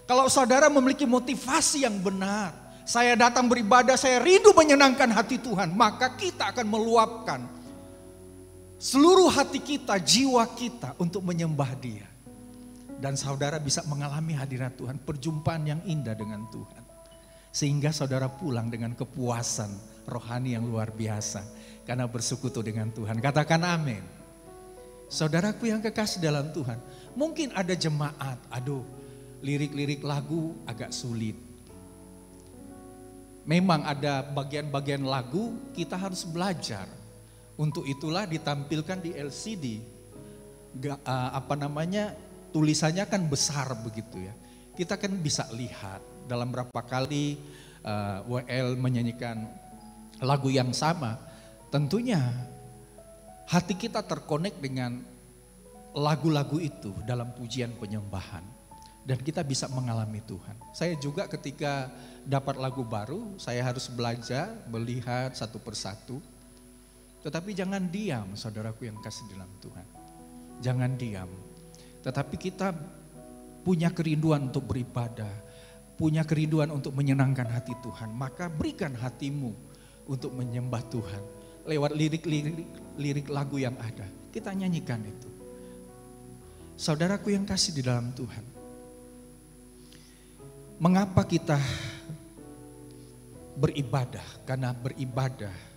kalau saudara memiliki motivasi yang benar, saya datang beribadah, saya rindu menyenangkan hati Tuhan, maka kita akan meluapkan seluruh hati kita, jiwa kita untuk menyembah Dia. Dan saudara bisa mengalami hadirat Tuhan, perjumpaan yang indah dengan Tuhan. Sehingga saudara pulang dengan kepuasan rohani yang luar biasa karena bersekutu dengan Tuhan. Katakan amin. Saudaraku yang kekasih dalam Tuhan, mungkin ada jemaat, aduh, lirik-lirik lagu agak sulit. Memang ada bagian-bagian lagu kita harus belajar. Untuk itulah ditampilkan di LCD. Tulisannya kan besar begitu ya. Kita kan bisa lihat dalam berapa kali WL menyanyikan lagu yang sama. Tentunya hati kita terkonek dengan lagu-lagu itu dalam pujian penyembahan. Dan kita bisa mengalami Tuhan. Saya juga ketika dapat lagu baru, saya harus belajar melihat satu persatu. Tetapi jangan diam, saudaraku yang kasih dalam Tuhan. Jangan diam. Tetapi kita punya kerinduan untuk beribadah, punya kerinduan untuk menyenangkan hati Tuhan. Maka berikan hatimu untuk menyembah Tuhan. Lewat lirik lagu yang ada, kita nyanyikan itu. Saudaraku yang kasih di dalam Tuhan. Mengapa kita beribadah? Karena beribadah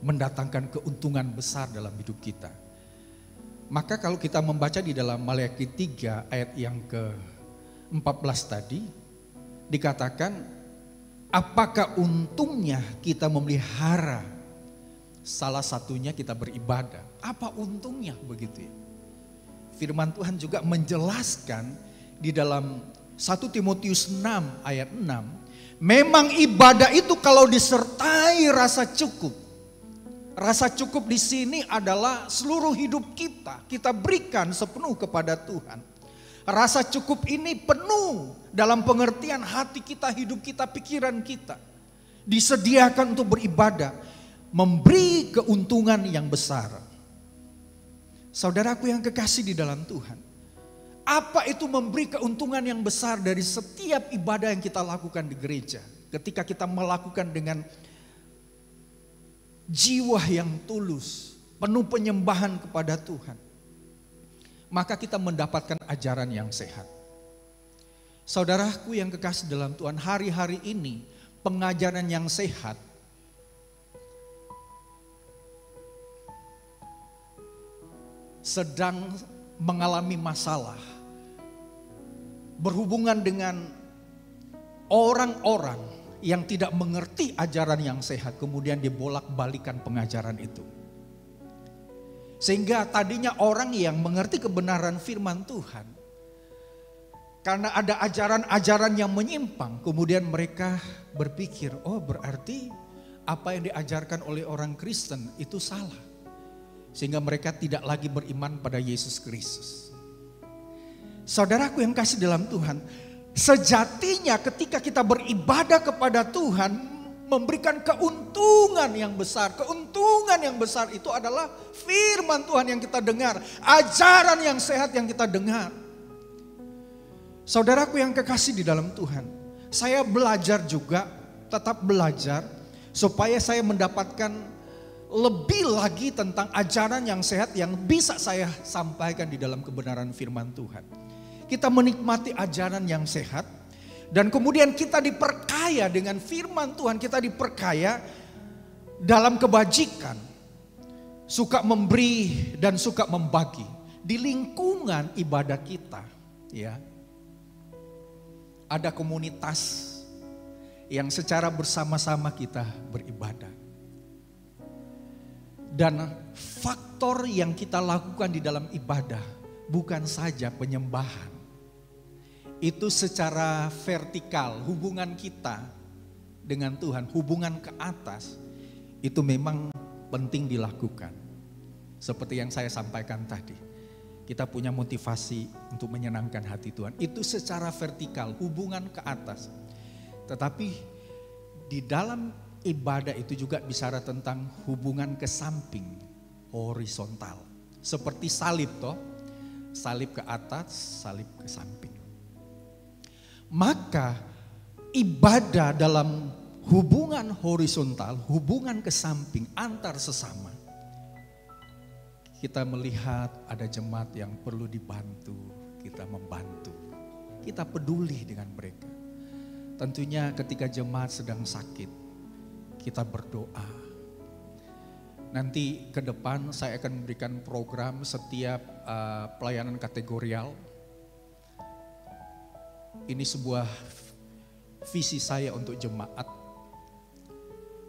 mendatangkan keuntungan besar dalam hidup kita. Maka kalau kita membaca di dalam Maleakhi 3 ayat yang ke-14 tadi, dikatakan, apakah untungnya kita memelihara? Salah satunya kita beribadah. Apa untungnya begitu ya? Firman Tuhan juga menjelaskan di dalam 1 Timotius 6 ayat 6. Memang ibadah itu kalau disertai rasa cukup. Rasa cukup di sini adalah seluruh hidup kita. Kita berikan sepenuh kepada Tuhan. Rasa cukup ini penuh dalam pengertian hati kita, hidup kita, pikiran kita. Disediakan untuk beribadah. Memberi keuntungan yang besar. Saudaraku yang kekasih di dalam Tuhan. Apa itu memberi keuntungan yang besar dari setiap ibadah yang kita lakukan di gereja? Ketika kita melakukan dengan jiwa yang tulus, penuh penyembahan kepada Tuhan, maka kita mendapatkan ajaran yang sehat. Saudaraku yang kekasih dalam Tuhan, hari-hari ini pengajaran yang sehat sedang mengalami masalah berhubungan dengan orang-orang yang tidak mengerti ajaran yang sehat, kemudian dibolak-balikan pengajaran itu. Sehingga tadinya orang yang mengerti kebenaran firman Tuhan, karena ada ajaran-ajaran yang menyimpang, kemudian mereka berpikir, oh berarti apa yang diajarkan oleh orang Kristen itu salah. Sehingga mereka tidak lagi beriman pada Yesus Kristus. Saudaraku yang kasih dalam Tuhan, sejatinya ketika kita beribadah kepada Tuhan, memberikan keuntungan yang besar. Keuntungan yang besar itu adalah firman Tuhan yang kita dengar, ajaran yang sehat yang kita dengar. Saudaraku yang kekasih di dalam Tuhan, saya belajar juga, tetap belajar, supaya saya mendapatkan lebih lagi tentang ajaran yang sehat yang bisa saya sampaikan di dalam kebenaran firman Tuhan. Kita menikmati ajaran yang sehat, dan kemudian kita diperkaya dengan firman Tuhan, kita diperkaya dalam kebajikan, suka memberi dan suka membagi di lingkungan ibadah kita, ya. Ada komunitas yang secara bersama-sama kita beribadah. Dan faktor yang kita lakukan di dalam ibadah bukan saja penyembahan. Itu secara vertikal, hubungan kita dengan Tuhan, hubungan ke atas, itu memang penting dilakukan. Seperti yang saya sampaikan tadi. Kita punya motivasi untuk menyenangkan hati Tuhan. Itu secara vertikal, hubungan ke atas. Tetapi di dalam ibadah itu juga bicara tentang hubungan ke samping, horizontal. Seperti salib toh, salib ke atas, salib ke samping. Maka ibadah dalam hubungan horizontal, hubungan ke samping antar sesama. Kita melihat ada jemaat yang perlu dibantu, kita membantu. Kita peduli dengan mereka. Tentunya ketika jemaat sedang sakit, kita berdoa. Nanti ke depan saya akan memberikan program setiap pelayanan kategorial. Ini sebuah visi saya untuk jemaat.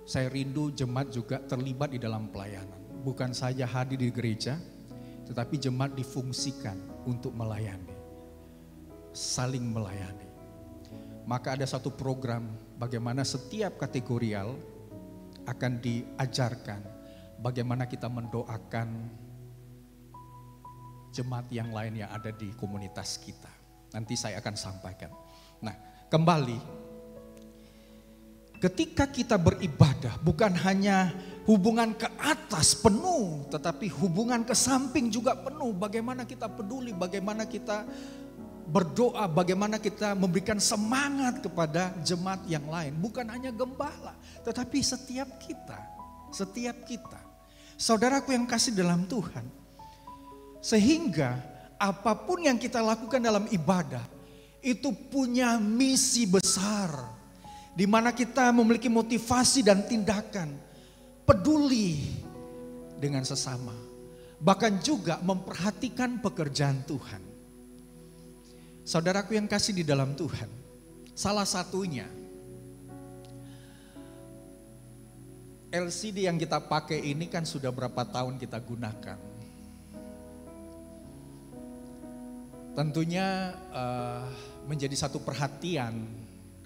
Saya rindu jemaat juga terlibat di dalam pelayanan. Bukan saja hadir di gereja, tetapi jemaat difungsikan untuk melayani. Saling melayani. Maka ada satu program bagaimana setiap kategorial akan diajarkan bagaimana kita mendoakan jemaat yang lain yang ada di komunitas kita. Nanti saya akan sampaikan. Nah, kembali. Ketika kita beribadah bukan hanya hubungan ke atas penuh, tetapi hubungan ke samping juga penuh. Bagaimana kita peduli, bagaimana kita berdoa, bagaimana kita memberikan semangat kepada jemaat yang lain. Bukan hanya gembala, tetapi setiap kita. Setiap kita. Saudaraku yang kasih dalam Tuhan. Sehingga apapun yang kita lakukan dalam ibadah, itu punya misi besar. Di mana kita memiliki motivasi dan tindakan peduli dengan sesama. Bahkan juga memperhatikan pekerjaan Tuhan. Saudaraku yang kasih di dalam Tuhan. Salah satunya LCD yang kita pakai ini kan sudah berapa tahun kita gunakan. Tentunya menjadi satu perhatian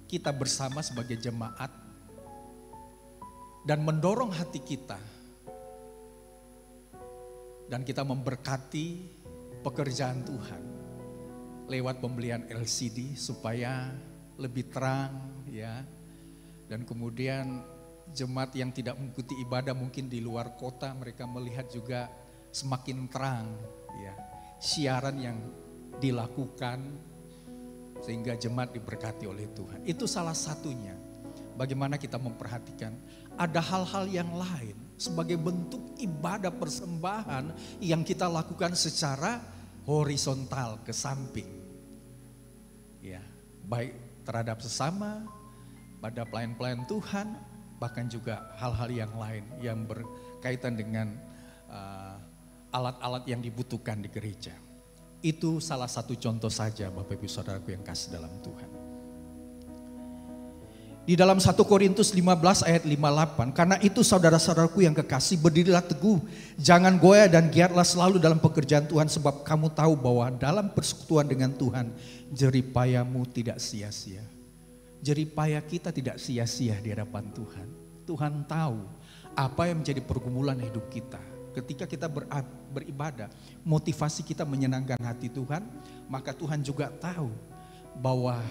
kita bersama sebagai jemaat dan mendorong hati kita dan kita memberkati pekerjaan Tuhan lewat pembelian LCD supaya lebih terang ya, dan kemudian jemaat yang tidak mengikuti ibadah mungkin di luar kota mereka melihat juga semakin terang ya siaran yang dilakukan sehingga jemaat diberkati oleh Tuhan. Itu salah satunya. Bagaimana kita memperhatikan. Ada hal-hal yang lain sebagai bentuk ibadah persembahan yang kita lakukan secara horizontal ke samping. Ya, baik terhadap sesama, pada pelayan-pelayan Tuhan, bahkan juga hal-hal yang lain yang berkaitan dengan alat-alat yang dibutuhkan di gereja. Itu salah satu contoh saja Bapak Ibu Saudaraku yang kasih dalam Tuhan. Di dalam 1 Korintus 15 ayat 58, karena itu saudara-saudaraku yang kekasih, berdirilah teguh, jangan goyah dan giatlah selalu dalam pekerjaan Tuhan, sebab kamu tahu bahwa dalam persekutuan dengan Tuhan, jeripayamu tidak sia-sia. Jeripaya kita tidak sia-sia di hadapan Tuhan. Tuhan tahu apa yang menjadi pergumulan hidup kita. Ketika kita beribadah, motivasi kita menyenangkan hati Tuhan, maka Tuhan juga tahu bahwa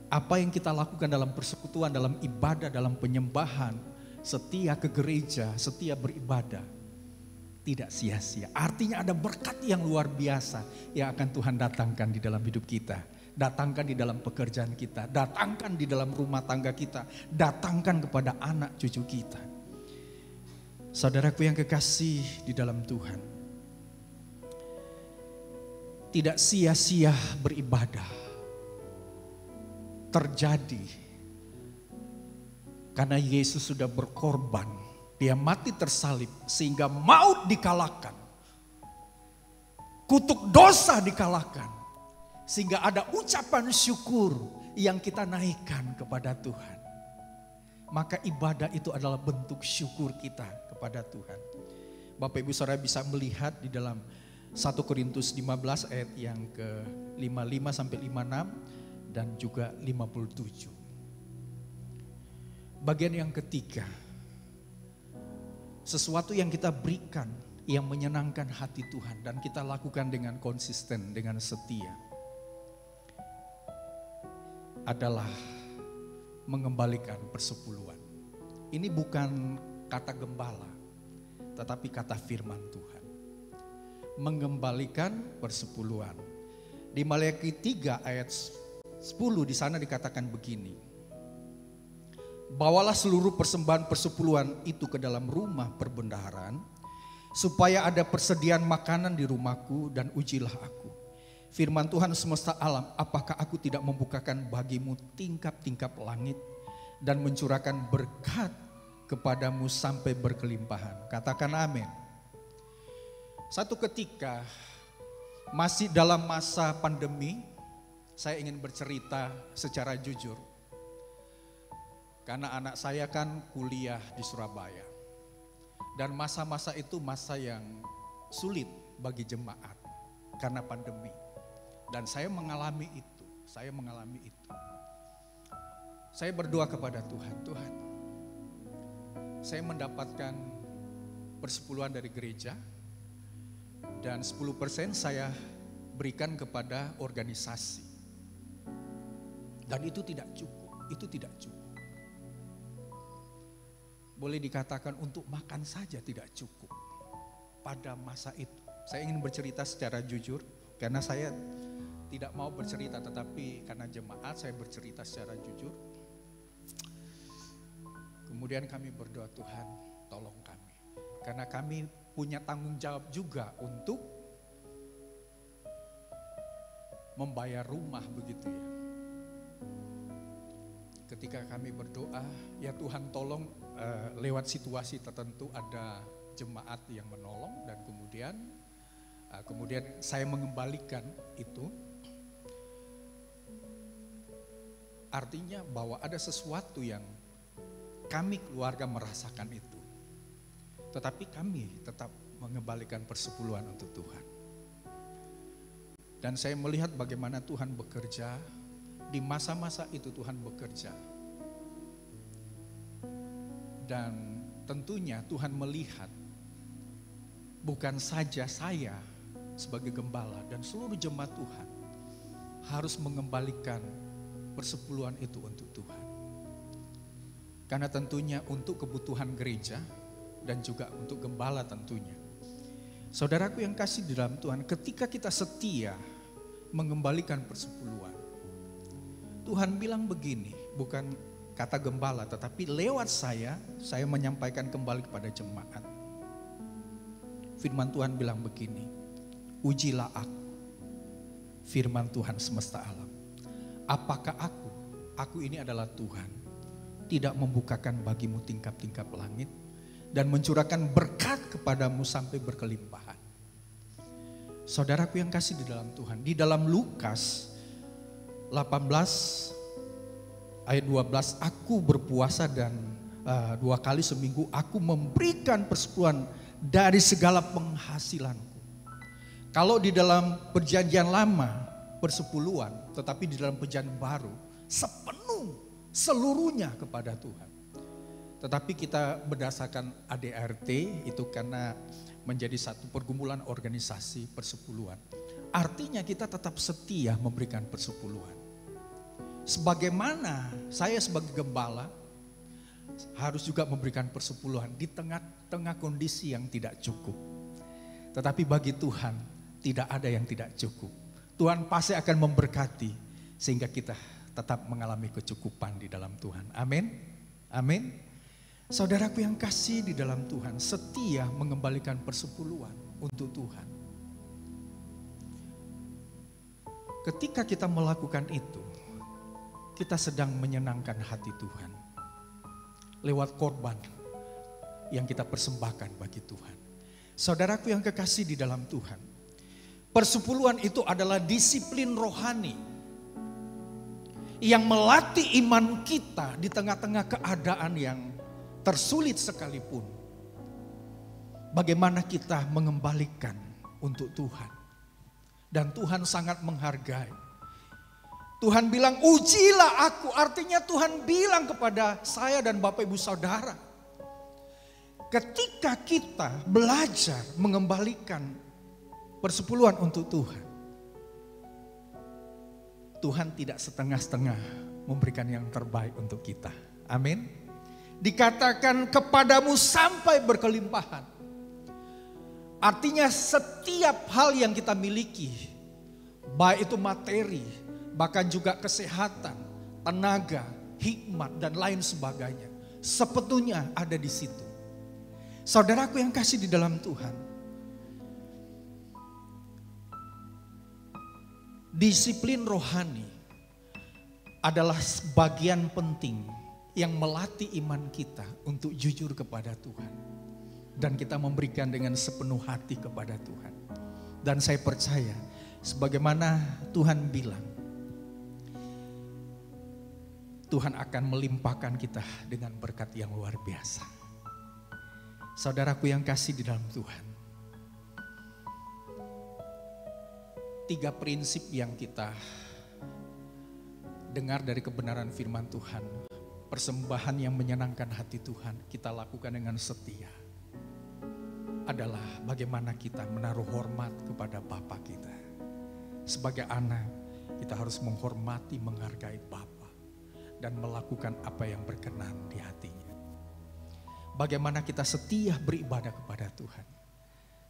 apa yang kita lakukan dalam persekutuan, dalam ibadah, dalam penyembahan, setia ke gereja, setia beribadah, tidak sia-sia. Artinya ada berkat yang luar biasa yang akan Tuhan datangkan di dalam hidup kita. Datangkan di dalam pekerjaan kita, datangkan di dalam rumah tangga kita, datangkan kepada anak cucu kita. Saudaraku yang kekasih di dalam Tuhan, tidak sia-sia beribadah terjadi karena Yesus sudah berkorban. Dia mati tersalib sehingga maut dikalahkan, kutuk dosa dikalahkan, sehingga ada ucapan syukur yang kita naikkan kepada Tuhan. Maka ibadah itu adalah bentuk syukur kita kepada Tuhan. Bapak Ibu Saudara bisa melihat di dalam 1 Korintus 15 ayat yang ke-55 sampai 56 dan juga 57. Bagian yang ketiga, sesuatu yang kita berikan yang menyenangkan hati Tuhan dan kita lakukan dengan konsisten, dengan setia, adalah mengembalikan persepuluhan. Ini bukan kata gembala, tetapi kata firman Tuhan. Mengembalikan persepuluhan. Di Maleakhi 3 ayat 10 di sana dikatakan begini. Bawalah seluruh persembahan persepuluhan itu ke dalam rumah perbendaharaan, supaya ada persediaan makanan di rumahku, dan ujilah aku. Firman Tuhan semesta alam, apakah aku tidak membukakan bagimu tingkap-tingkap langit dan mencurahkan berkat kepadamu sampai berkelimpahan. Katakan amin. Satu ketika masih dalam masa pandemi, saya ingin bercerita secara jujur. Karena anak saya kan kuliah di Surabaya. Dan masa-masa itu masa yang sulit bagi jemaat karena pandemi. Dan saya mengalami itu. Saya berdoa kepada Tuhan, Tuhan, saya mendapatkan persepuluhan dari gereja dan 10% saya berikan kepada organisasi. Dan itu tidak cukup, Boleh dikatakan untuk makan saja tidak cukup pada masa itu. Saya ingin bercerita secara jujur karena saya tidak mau bercerita, tetapi karena jemaat saya bercerita secara jujur. Kemudian kami berdoa, Tuhan tolong kami. Karena kami punya tanggung jawab juga untuk membayar rumah begitu ya. Ketika kami berdoa, ya Tuhan tolong lewat situasi tertentu ada jemaat yang menolong dan kemudian saya mengembalikan itu. Artinya bahwa ada sesuatu yang kami keluarga merasakan itu. Tetapi kami tetap mengembalikan persepuluhan untuk Tuhan. Dan saya melihat bagaimana Tuhan bekerja. Di masa-masa itu Tuhan bekerja. Dan tentunya Tuhan melihat bukan saja saya sebagai gembala dan seluruh jemaat Tuhan harus mengembalikan persepuluhan itu untuk Tuhan. Karena tentunya untuk kebutuhan gereja dan juga untuk gembala tentunya. Saudaraku yang kasih di dalam Tuhan, ketika kita setia mengembalikan persepuluhan, Tuhan bilang begini, bukan kata gembala, tetapi lewat saya menyampaikan kembali kepada jemaat. Firman Tuhan bilang begini, ujilah aku, firman Tuhan semesta alam. Apakah aku ini adalah Tuhan, tidak membukakan bagimu tingkap-tingkap langit dan mencurahkan berkat kepadamu sampai berkelimpahan. Saudaraku yang kasih di dalam Tuhan, di dalam Lukas 18 ayat 12, aku berpuasa dan 2 kali seminggu aku memberikan persepuluhan dari segala penghasilanku. Kalau di dalam perjanjian lama persepuluhan, tetapi di dalam perjanjian baru seluruhnya kepada Tuhan. Tetapi kita berdasarkan ADRT itu karena menjadi satu pergumulan organisasi persepuluhan. Artinya kita tetap setia memberikan persepuluhan. Sebagaimana saya sebagai gembala harus juga memberikan persepuluhan di tengah kondisi yang tidak cukup. Tetapi bagi Tuhan tidak ada yang tidak cukup. Tuhan pasti akan memberkati sehingga kita tetap mengalami kecukupan di dalam Tuhan. Amin. Amin. Saudaraku yang kasih di dalam Tuhan, setia mengembalikan persepuluhan untuk Tuhan. Ketika kita melakukan itu, kita sedang menyenangkan hati Tuhan. Lewat korban yang kita persembahkan bagi Tuhan. Saudaraku yang kekasih di dalam Tuhan, persepuluhan itu adalah disiplin rohani yang melatih iman kita di tengah-tengah keadaan yang tersulit sekalipun. Bagaimana kita mengembalikan untuk Tuhan. Dan Tuhan sangat menghargai. Tuhan bilang, ujilah aku. Artinya Tuhan bilang kepada saya dan Bapak Ibu Saudara, ketika kita belajar mengembalikan persepuluhan untuk Tuhan, Tuhan tidak setengah-setengah memberikan yang terbaik untuk kita. Amin. Dikatakan kepadamu sampai berkelimpahan. Artinya setiap hal yang kita miliki, baik itu materi, bahkan juga kesehatan, tenaga, hikmat dan lain sebagainya, sebetulnya ada di situ. Saudaraku yang kasih di dalam Tuhan, disiplin rohani adalah bagian penting yang melatih iman kita untuk jujur kepada Tuhan. Dan kita memberikan dengan sepenuh hati kepada Tuhan. Dan saya percaya, sebagaimana Tuhan bilang, Tuhan akan melimpahkan kita dengan berkat yang luar biasa. Saudaraku yang kasih di dalam Tuhan, 3 prinsip yang kita dengar dari kebenaran firman Tuhan. Persembahan yang menyenangkan hati Tuhan kita lakukan dengan setia. Adalah bagaimana kita menaruh hormat kepada Bapa kita. Sebagai anak kita harus menghormati, menghargai Bapa. Dan melakukan apa yang berkenan di hatinya. Bagaimana kita setia beribadah kepada Tuhan.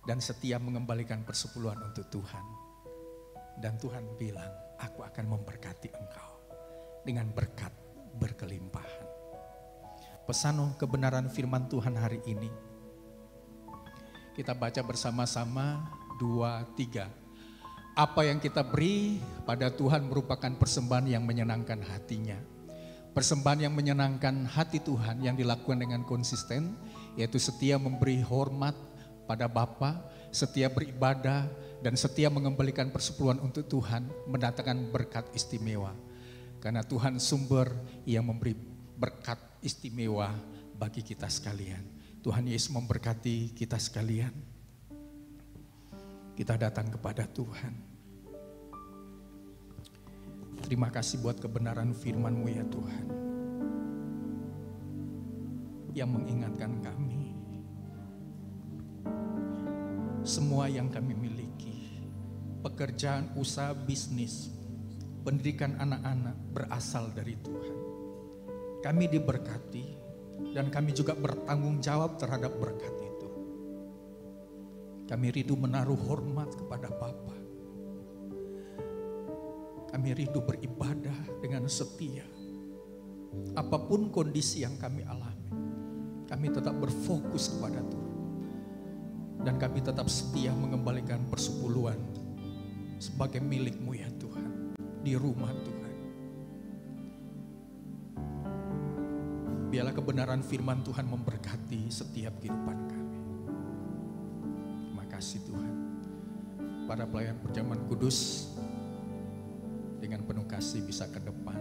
Dan setia mengembalikan persepuluhan untuk Tuhan. Dan Tuhan bilang, aku akan memberkati engkau dengan berkat berkelimpahan. Pesan kebenaran firman Tuhan hari ini kita baca bersama-sama 2, 3. Apa yang kita beri pada Tuhan merupakan persembahan yang menyenangkan hatinya. Persembahan yang menyenangkan hati Tuhan yang dilakukan dengan konsisten, yaitu setia memberi hormat pada Bapa, setia beribadah dan setia mengembalikan persepuluhan untuk Tuhan, mendatangkan berkat istimewa. Karena Tuhan sumber yang memberi berkat istimewa bagi kita sekalian. Tuhan Yesus memberkati kita sekalian. Kita datang kepada Tuhan. Terima kasih buat kebenaran firman-Mu ya Tuhan. Yang mengingatkan kami. Semua yang kami miliki. Pekerjaan, usaha, bisnis, pendidikan anak-anak berasal dari Tuhan. Kami diberkati dan kami juga bertanggung jawab terhadap berkat itu. Kami rindu menaruh hormat kepada Bapa. Kami rindu beribadah dengan setia. Apapun kondisi yang kami alami, kami tetap berfokus kepada Tuhan. Dan kami tetap setia mengembalikan persepuluhan sebagai milik-Mu ya Tuhan. Di rumah Tuhan. Biarlah kebenaran firman Tuhan memberkati setiap kehidupan kami. Terima kasih Tuhan. Para pelayan perjamuan kudus dengan penuh kasih bisa ke depan.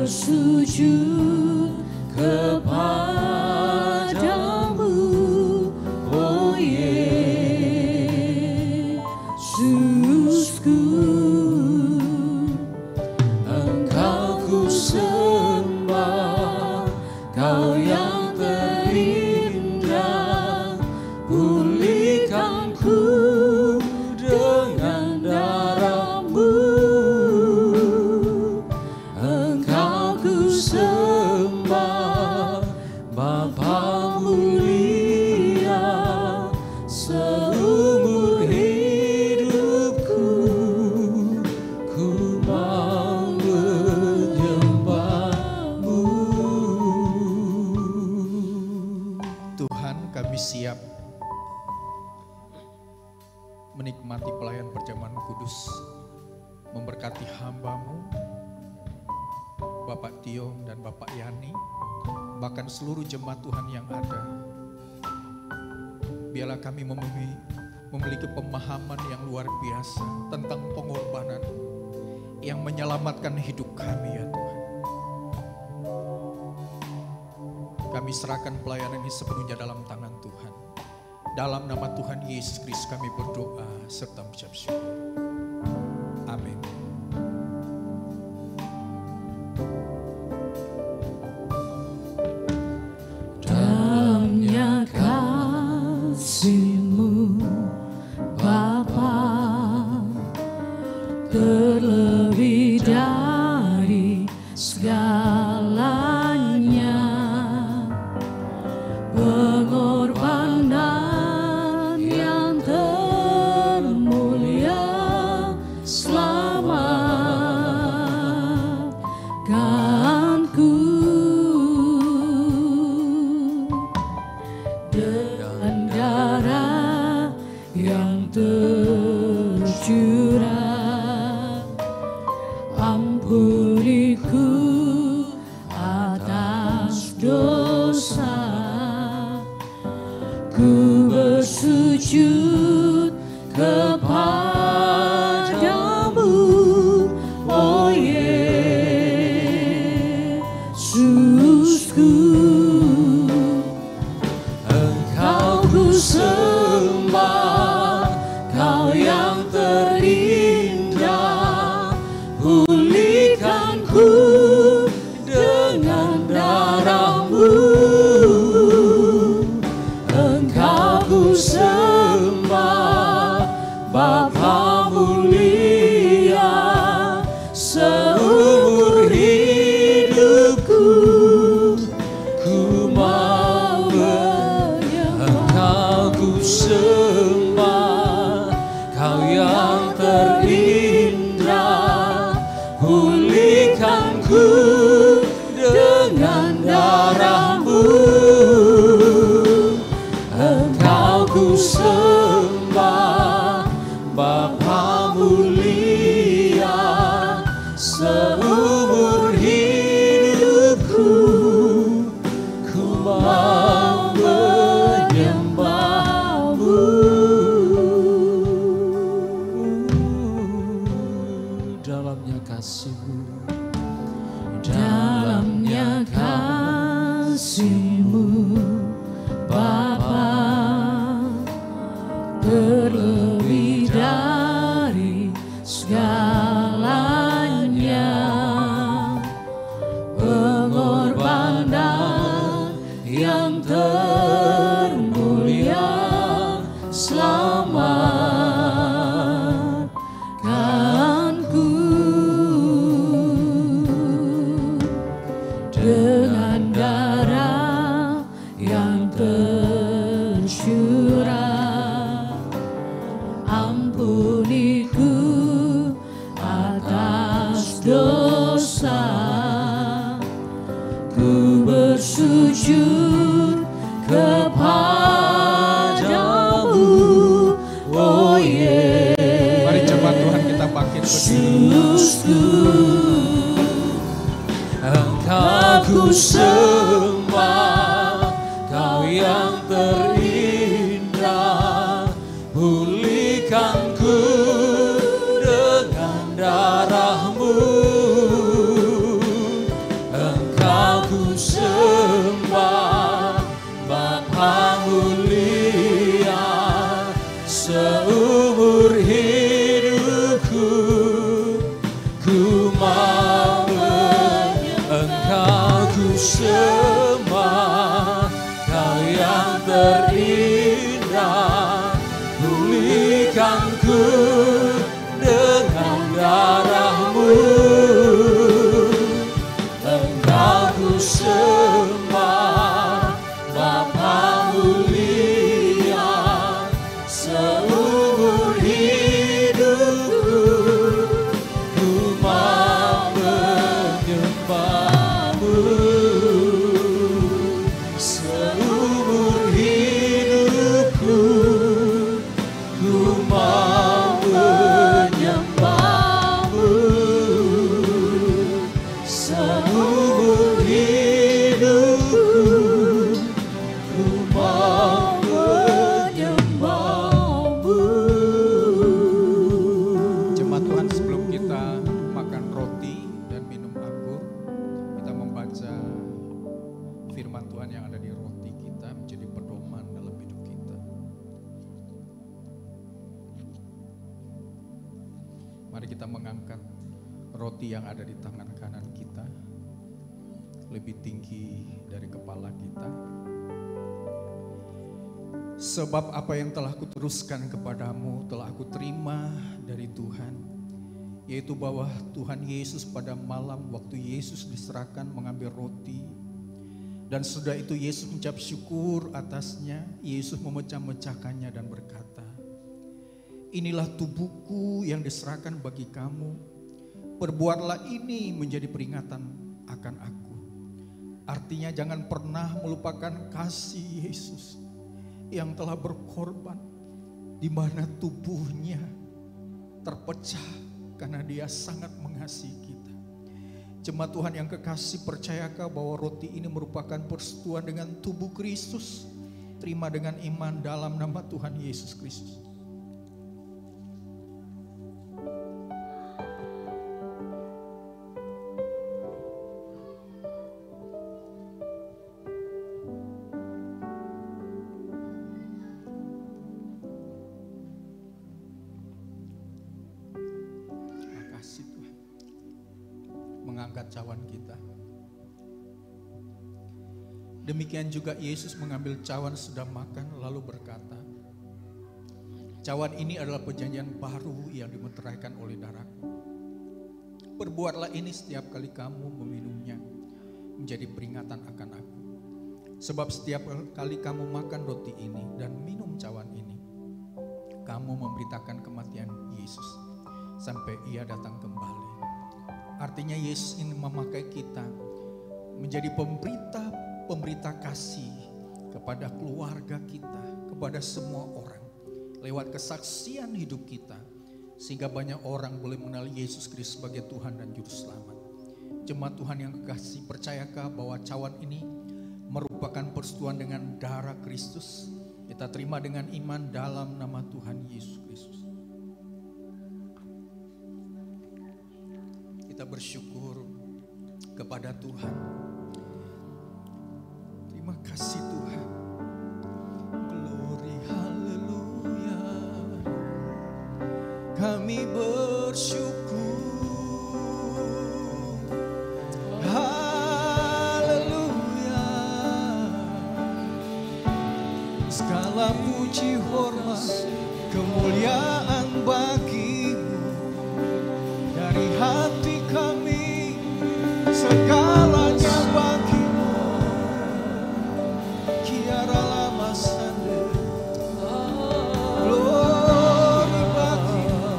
bersujud kepadamu, oh Yesusku. Engkau ku sembah, Kau yang terindah, pulihkan ku dengan darah-Mu. Engkau ku sembah, Bapa mulia, seumur hidupku ku mau menyembah-Mu. Tuhan, kami siap menikmati pelayan perjamuan kudus, memberkati hamba-Mu, Bapak Tiong dan Bapak Yani, bahkan seluruh jemaat Tuhan yang ada. Biarlah kami memiliki pemahaman yang luar biasa tentang pengorbanan yang menyelamatkan hidup kami, ya Tuhan. Kami serahkan pelayanan ini sepenuhnya dalam tangan Tuhan. Dalam nama Tuhan Yesus Kristus kami berdoa serta mengucap syukur. Amin. Dalamnya kasih-Mu Bapa, terlebih dari segalanya, pengorbanan yang termulia selamatkanku dengan darah yang tercurah. Ampuniku atas dosa, ku bersujud kepadamu, oh Yesusku. Engkau ku sembah, Kau yang terindah, pulihkan ku dengan darah-Mu. Engkau ku sembah, Bapa mulia, seumur hidupku ku mau menyembah. Engkau ku sembah, Kau yang terindah, pulihkan ku dengan darah-Mu. Engkau ku sembah, Bapa mulia, seumur hidupku ku mau menyembah-Mu. Dalamnya kasih-Mu, dalamnya kasih-Mu Bapa, terlebih dari segalanya, pengorbanan yang termulia selamatkanku dengan darah yang tercurah. Ampuniku atas dosa, ku bersujud kepadamu, oh Mari jemaat Tuhan kita bangkit Yesusku. Engkau ku sembah, Kau yang terindah, pulihkan ku dengan darah-Mu. sembah, Kau yang terindah. Pulihkanku dengan darah-Mu, Engkau ku sembah, Bapa mulia. Seumur hidupku ku mau menyembah-Mu. Seumur hidupku ku mau menyembah-Mu. Seumur hidupku ku mau menyembah-Mu. Jemaat Tuhan, sebelum kita makan roti dan minum anggur, kita membaca firman Tuhan yang ada di roti kita menjadi pedoman dalam hidup kita. Mari kita mengangkat roti yang ada di tangan kanan kita lebih tinggi dari kepala kita. Sebab apa yang telah kuteruskan kepadamu telah aku terima dari Tuhan, yaitu bahwa Tuhan Yesus pada malam waktu Yesus diserahkan mengambil roti, dan sudah itu Yesus mengucap syukur atasnya. Yesus memecah-mecahkannya dan berkata, inilah tubuhku yang diserahkan bagi kamu, perbuatlah ini menjadi peringatan akan aku. Artinya jangan pernah melupakan kasih Yesus yang telah berkorban, di mana tubuhnya terpecah karena Dia sangat mengasihi kita. Jemaat Tuhan yang kekasih, percayakah bahwa roti ini merupakan persekutuan dengan tubuh Kristus? Terima dengan iman dalam nama Tuhan Yesus Kristus. Makasih Tuhan. Mengangkat cawan kita. Demikian juga Yesus mengambil cawan sudah makan lalu berkata, cawan ini adalah perjanjian baru yang dimeteraikan oleh darahku. Perbuatlah ini setiap kali kamu meminumnya menjadi peringatan akan aku. Sebab setiap kali kamu makan roti ini dan minum cawan ini, kamu memberitakan kematian Yesus sampai Ia datang kembali. Artinya Yesus ini memakai kita menjadi pemberita kasih kepada keluarga kita, kepada semua orang, lewat kesaksian hidup kita, sehingga banyak orang boleh mengenal Yesus Kristus sebagai Tuhan dan Juru Selamat. Jemaat Tuhan yang kekasih, percayakah bahwa cawan ini merupakan persekutuan dengan darah Kristus? Kita terima dengan iman dalam nama Tuhan Yesus Kristus. Kita bersyukur kepada Tuhan. Terima kasih Tuhan. Glory haleluya. Kami bersyukur. Haleluya. Segala puji hormat kemuliaan bagi-Mu. Dari hati kami segalanya bagi-Mu. Kiara lama sande. Glory bagi-Mu.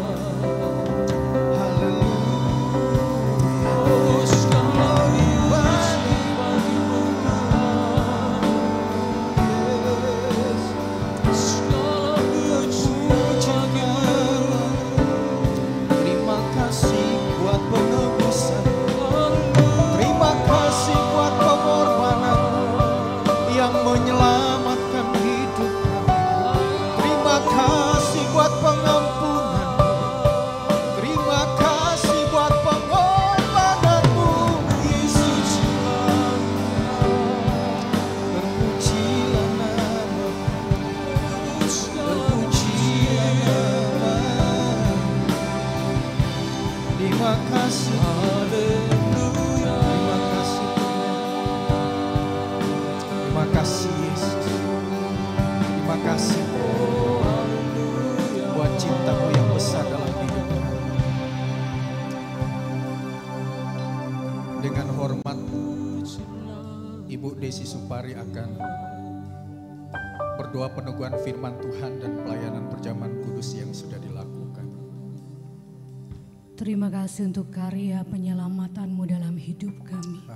Dengan hormat Ibu Desi Supari akan berdoa peneguhan firman Tuhan dan pelayanan perjamuan kudus yang sudah dilakukan. Terima kasih untuk karya penyelamatan-Mu dalam hidup kami.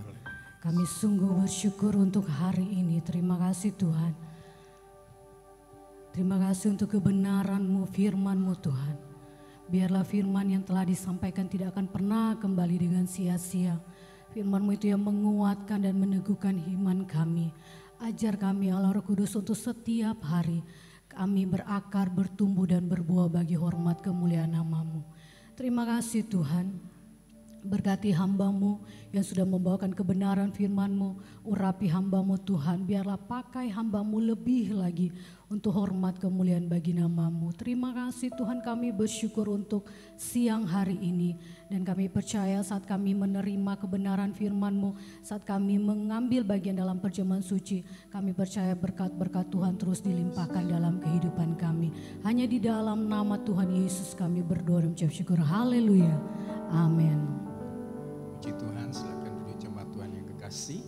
Kami sungguh bersyukur untuk hari ini. Terima kasih Tuhan. Terima kasih untuk kebenaran-Mu, firman-Mu Tuhan. Biarlah firman yang telah disampaikan tidak akan pernah kembali dengan sia-sia. Firman-Mu itu yang menguatkan dan meneguhkan iman kami. Ajar kami Allah Roh Kudus untuk setiap hari kami berakar, bertumbuh dan berbuah bagi hormat kemuliaan nama-Mu. Terima kasih Tuhan. Berkati hamba-Mu yang sudah membawakan kebenaran firman-Mu. Urapi hamba-Mu Tuhan, biarlah pakai hamba-Mu lebih lagi untuk hormat kemuliaan bagi nama-Mu. Terima kasih Tuhan, kami bersyukur untuk siang hari ini. Dan kami percaya saat kami menerima kebenaran firman-Mu, saat kami mengambil bagian dalam perjamuan suci, kami percaya berkat-berkat Tuhan terus dilimpahkan dalam kehidupan kami. Hanya di dalam nama Tuhan Yesus kami berdoa dan mengucap syukur. Haleluya. Amin. Puji Tuhan, silakan duduk jemaat Tuhan yang kekasih.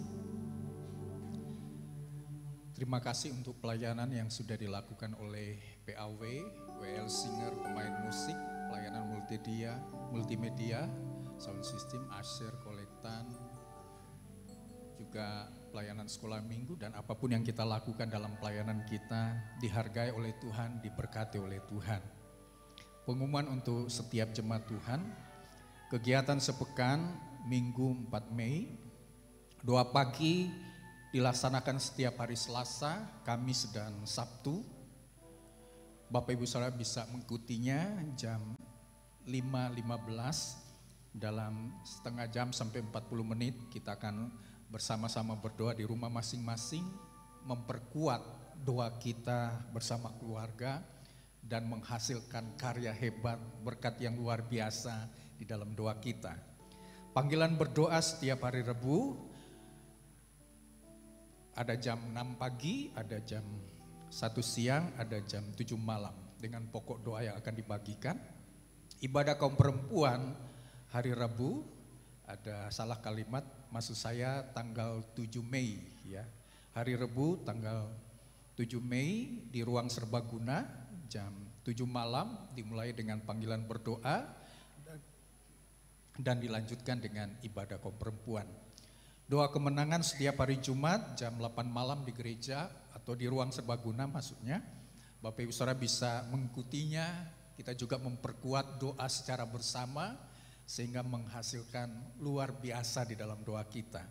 Terima kasih untuk pelayanan yang sudah dilakukan oleh PAW, WL Singer, pemain musik, pelayanan multimedia, sound system, usher, kolektan, juga pelayanan sekolah minggu, dan apapun yang kita lakukan dalam pelayanan kita dihargai oleh Tuhan, diberkati oleh Tuhan. Pengumuman untuk setiap jemaat Tuhan, kegiatan sepekan Minggu 4 Mei, doa pagi dilaksanakan setiap hari Selasa, Kamis dan Sabtu. Bapak Ibu Saudara bisa mengikutinya jam 5.15, dalam setengah jam sampai 40 menit kita akan bersama-sama berdoa di rumah masing-masing, memperkuat doa kita bersama keluarga dan menghasilkan karya hebat, berkat yang luar biasa di dalam doa kita. Panggilan berdoa setiap hari Rebu, ada jam 6 pagi, ada jam 1 siang, ada jam 7 malam dengan pokok doa yang akan dibagikan. Ibadah kaum perempuan hari Rabu, ada salah kalimat, maksud saya tanggal 7 Mei ya. Hari Rabu tanggal 7 Mei di ruang serbaguna jam 7 malam dimulai dengan panggilan berdoa dan dilanjutkan dengan ibadah kaum perempuan. Doa kemenangan setiap hari Jumat jam 8 malam di gereja atau di ruang serbaguna maksudnya. Bapak Ibu Saudara bisa mengikutinya, kita juga memperkuat doa secara bersama sehingga menghasilkan luar biasa di dalam doa kita.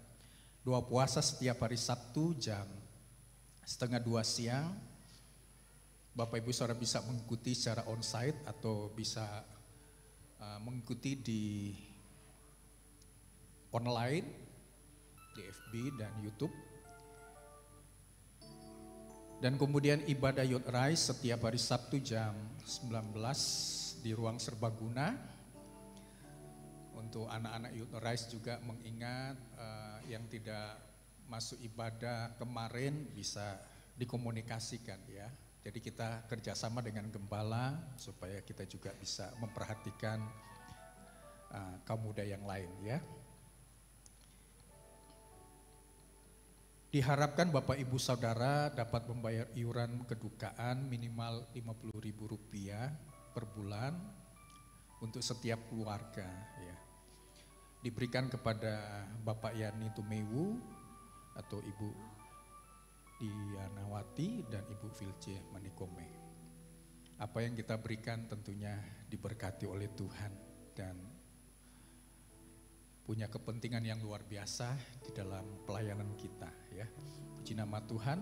Doa puasa setiap hari Sabtu jam 1:30 siang. Bapak Ibu Saudara bisa mengikuti secara onsite atau bisa mengikuti di online, di FB dan YouTube. Dan kemudian ibadah Youth Rise setiap hari Sabtu jam 19 di ruang serbaguna. Untuk anak-anak Youth Rise juga mengingat yang tidak masuk ibadah kemarin bisa dikomunikasikan ya. Jadi kita kerjasama dengan gembala supaya kita juga bisa memperhatikan kaum muda yang lain ya. Diharapkan Bapak Ibu Saudara dapat membayar iuran kedukaan minimal Rp50.000 per bulan untuk setiap keluarga ya. Diberikan kepada Bapak Yani Tumewu atau Ibu Dianawati dan Ibu Vilce Manikome. Apa yang kita berikan tentunya diberkati oleh Tuhan dan punya kepentingan yang luar biasa di dalam pelayanan kita ya. Puji nama Tuhan.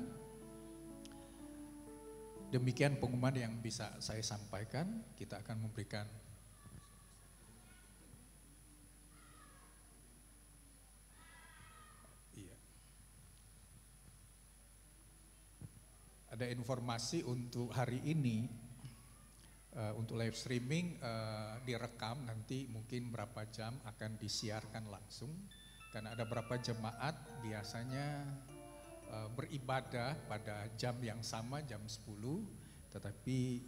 Demikian pengumuman yang bisa saya sampaikan. Kita akan memberikan ada informasi untuk hari ini. Untuk live streaming direkam nanti mungkin berapa jam akan disiarkan langsung karena ada beberapa jemaat biasanya beribadah pada jam yang sama jam 10 tetapi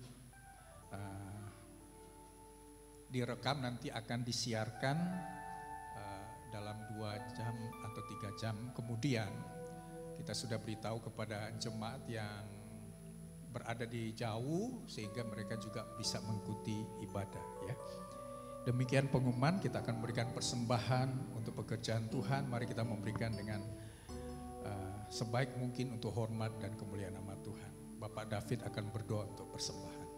direkam nanti akan disiarkan dalam 2 jam atau 3 jam kemudian kita sudah beritahu kepada jemaat yang berada di jauh sehingga mereka juga bisa mengikuti ibadah ya. Demikian pengumuman, kita akan memberikan persembahan untuk pekerjaan Tuhan. Mari kita memberikan dengan sebaik mungkin untuk hormat dan kemuliaan nama Tuhan. Bapak David akan berdoa untuk persembahan.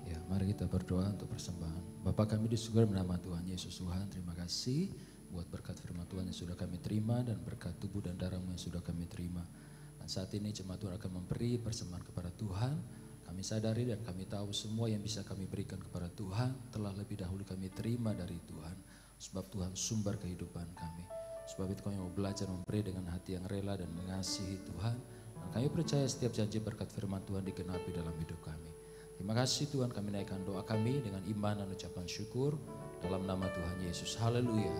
Ya, mari kita berdoa untuk persembahan. Bapak kami di surga, nama Tuhan Yesus Tuhan, terima kasih buat berkat firman Tuhan yang sudah kami terima dan berkat tubuh dan darah-Mu yang sudah kami terima. Dan saat ini jemaat Tuhan akan memberi persembahan kepada Tuhan. Kami sadari dan kami tahu semua yang bisa kami berikan kepada Tuhan telah lebih dahulu kami terima dari Tuhan. Sebab Tuhan sumber kehidupan kami. Sebab itu kami mau belajar memberi dengan hati yang rela dan mengasihi Tuhan. Dan kami percaya setiap janji berkat firman Tuhan digenapi dalam hidup kami. Terima kasih Tuhan, kami naikkan doa kami dengan iman dan ucapan syukur dalam nama Tuhan Yesus. Haleluya.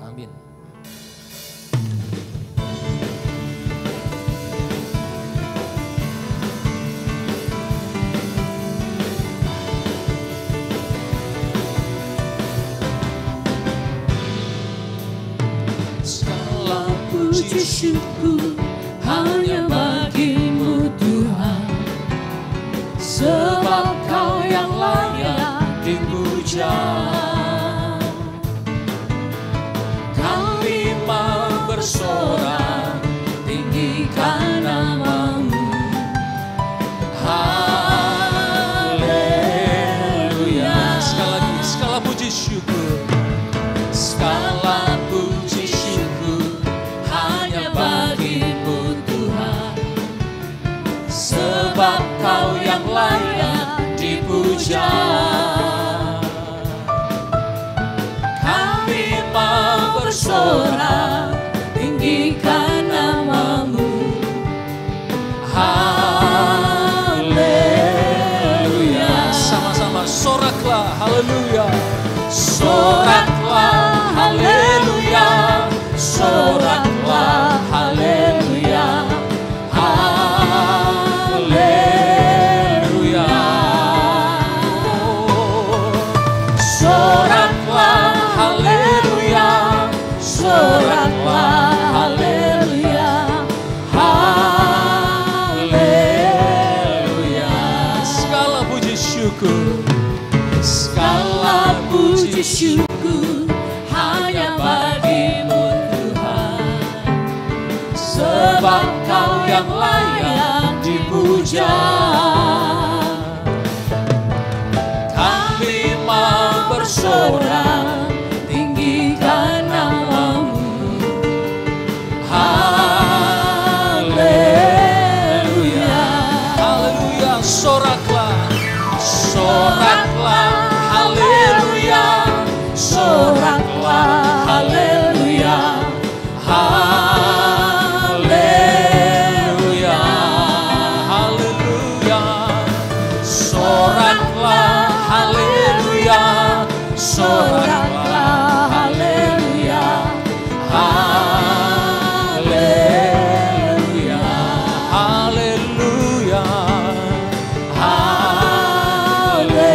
Amin. Segala puji syukur hanya bagi-Mu Tuhan, sebab Kau yang layak dipuja. Kami mau bersorak tinggikan nama-Mu. Haleluya. Sekali lagi, segala puji syukur, segala puji syukur hanya bagi-Mu Tuhan, sebab Kau yang layak dipuja. Kami mau bersorak tinggikan nama-Mu. Haleluya. Sama-sama soraklah haleluya. Soraklah haleluya. Soraklah haleluya. Haleluya. Soraklah haleluya. Soraklah haleluya. Haleluya. Segala puji syukur, segala puji syukur hanya bagi-Mu Tuhan, sebab Kau yang layak dipuja. Kami mau bersorak tinggikan nama-Mu. Haleluya. Haleluya. Soraklah, soraklah haleluya. Soraklah haleluya. Haleluya. Haleluya. Soraklah haleluya. Soraklah haleluya. Haleluya. Haleluya. Haleluya.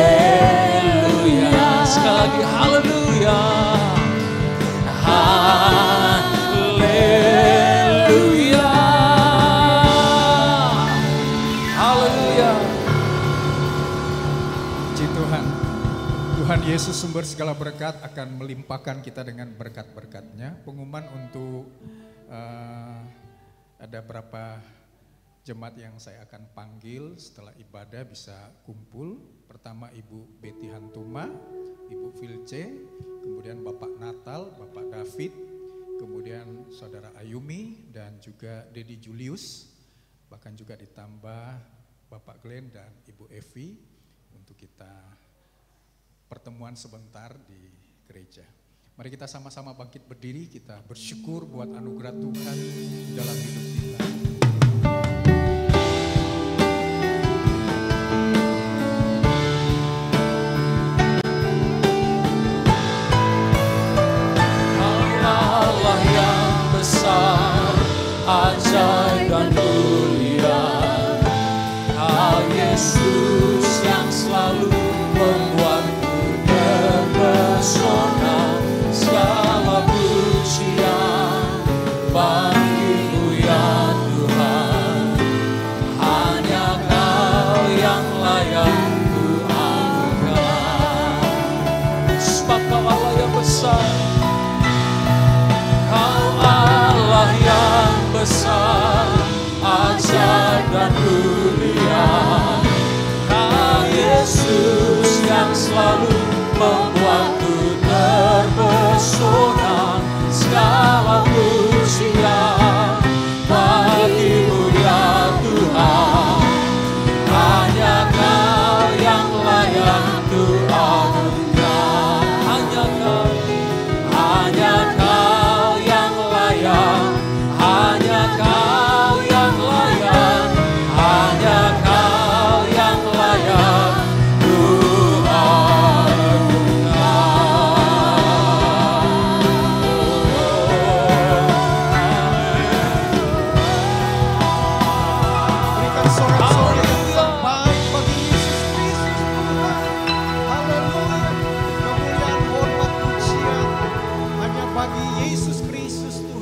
Sekali lagi haleluya. Haleluya. Haleluya. Puji Tuhan. Tuhan Yesus sumber segala berkat akan melimpahkan kita dengan berkat-berkat-Nya. Pengumuman untuk ada berapa jemaat yang saya akan panggil setelah ibadah bisa kumpul. Pertama Ibu Betty Hantuma, Ibu Vilce, kemudian Bapak Natal, Bapak David, kemudian Saudara Ayumi dan juga Dedi Julius, bahkan juga ditambah Bapak Glenn dan Ibu Evi untuk kita pertemuan sebentar di gereja. Mari kita sama-sama bangkit berdiri, kita bersyukur buat anugerah Tuhan dalam hidup kita. Allah yang besar, ajaib dan mulia, Yesus yang selalu membuatku terpesona. Segala puji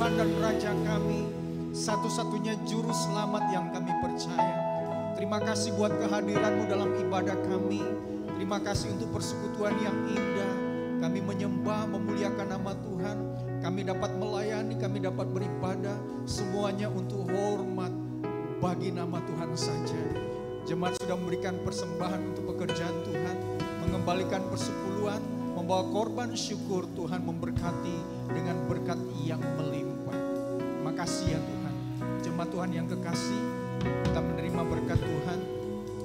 Tuhan dan Raja kami, satu-satunya juru selamat yang kami percaya. Terima kasih buat kehadiran-Mu dalam ibadah kami. Terima kasih untuk persekutuan yang indah. Kami menyembah, memuliakan nama Tuhan. Kami dapat melayani, kami dapat beribadah. Semuanya untuk hormat bagi nama Tuhan saja. Jemaat sudah memberikan persembahan untuk pekerjaan Tuhan. Mengembalikan persepuluhan, membawa korban syukur. Tuhan memberkati dengan berkat yang melimpah. Terima kasih ya Tuhan. Jemaat Tuhan yang kekasih, kita menerima berkat Tuhan.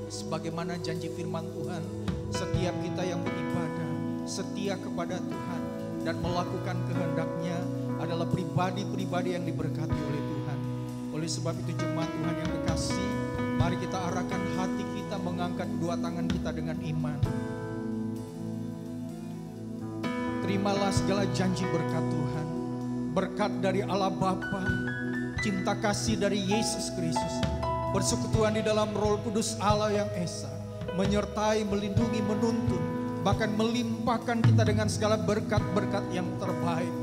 Sebagaimana janji firman Tuhan, setiap kita yang beribadah, setia kepada Tuhan dan melakukan kehendak-Nya adalah pribadi-pribadi yang diberkati oleh Tuhan. Oleh sebab itu jemaat Tuhan yang kekasih, mari kita arahkan hati kita, mengangkat kedua tangan kita dengan iman. Terimalah segala janji berkat Tuhan. Berkat dari Allah Bapa, cinta kasih dari Yesus Kristus, persekutuan di dalam Roh Kudus Allah yang Esa, menyertai, melindungi, menuntun, bahkan melimpahkan kita dengan segala berkat-berkat yang terbaik.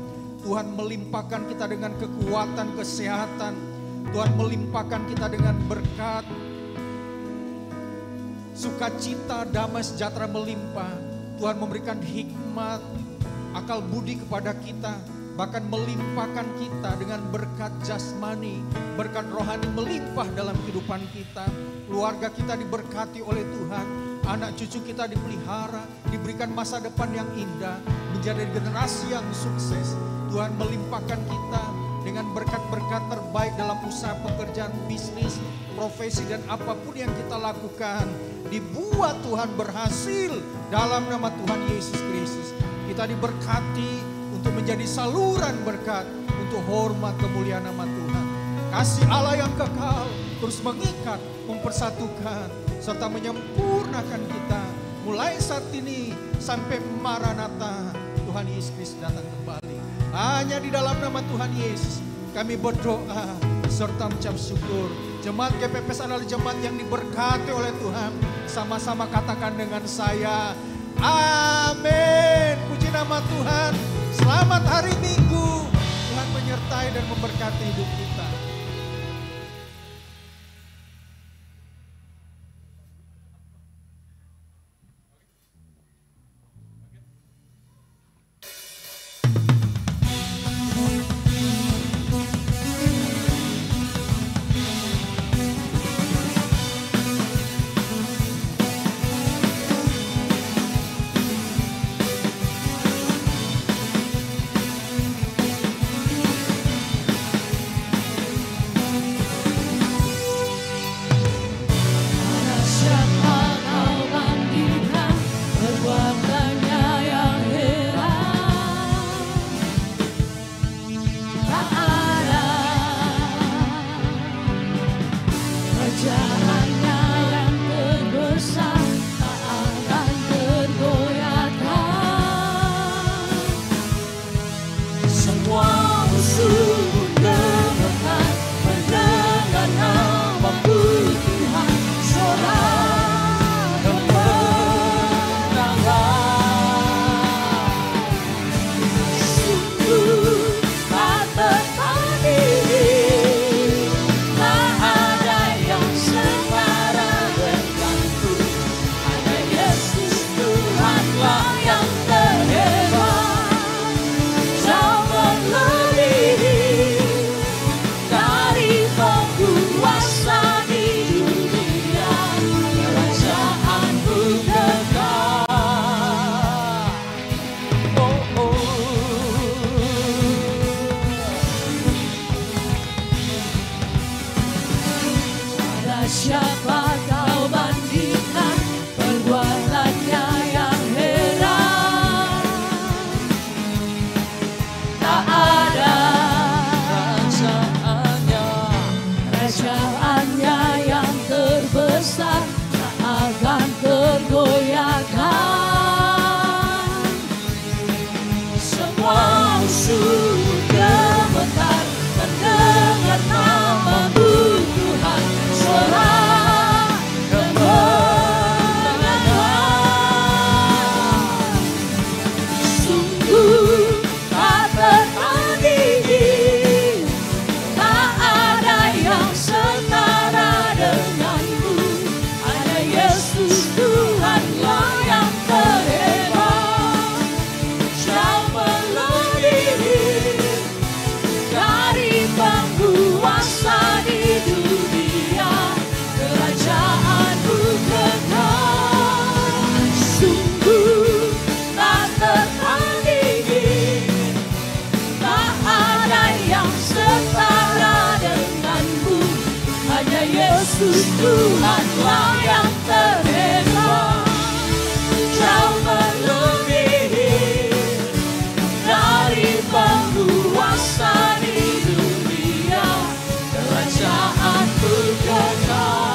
Tuhan melimpahkan kita dengan kekuatan, kesehatan. Tuhan melimpahkan kita dengan berkat, sukacita, damai, sejahtera melimpah. Tuhan memberikan hikmat, akal budi kepada kita, bahkan melimpahkan kita dengan berkat jasmani, berkat rohani melimpah dalam kehidupan kita. Keluarga kita diberkati oleh Tuhan, anak cucu kita dipelihara, diberikan masa depan yang indah, menjadi generasi yang sukses. Tuhan melimpahkan kita dengan berkat-berkat terbaik dalam usaha, pekerjaan, bisnis, profesi, dan apapun yang kita lakukan. Dibuat Tuhan berhasil dalam nama Tuhan Yesus Kristus. Kita diberkati untuk menjadi saluran berkat untuk hormat kemuliaan nama Tuhan. Kasih Allah yang kekal terus mengikat, mempersatukan, serta menyempurnakan kita mulai saat ini sampai Maranatha Tuhan Yesus Kristus datang kembali. Hanya di dalam nama Tuhan Yesus kami berdoa serta mengucap syukur. Jemaat GPPS adalah jemaat yang diberkati oleh Tuhan. Sama-sama katakan dengan saya, amin. Puji nama Tuhan. Selamat hari Minggu. Tuhan menyertai dan memberkati hidup kita. Tuhanlah yang terhebat, jauh melebihi dari penguasa di dunia, kerajaanku kekal.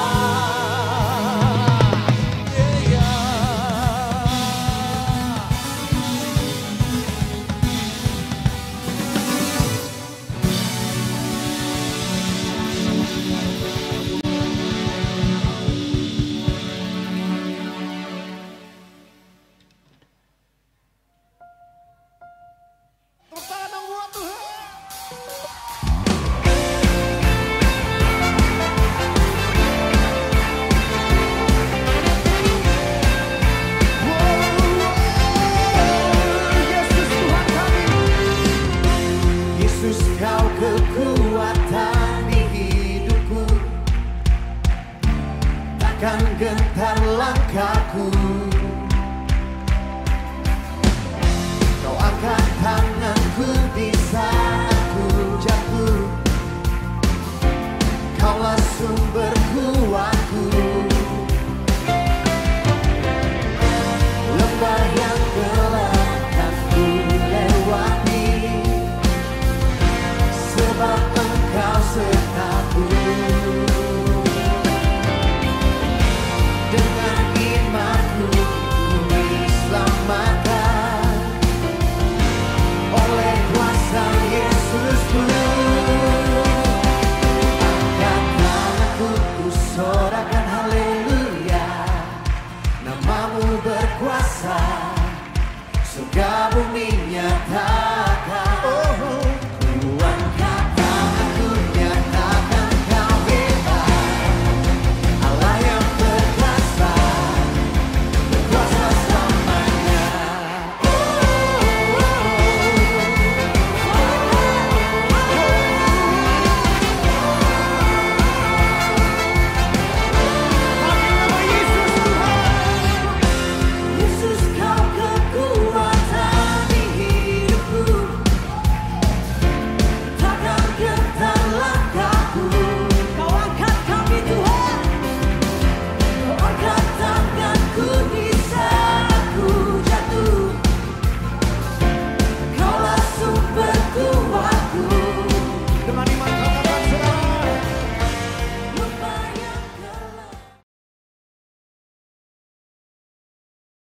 Yesus kau kekuatan di hidupku, takkan gentar langkahku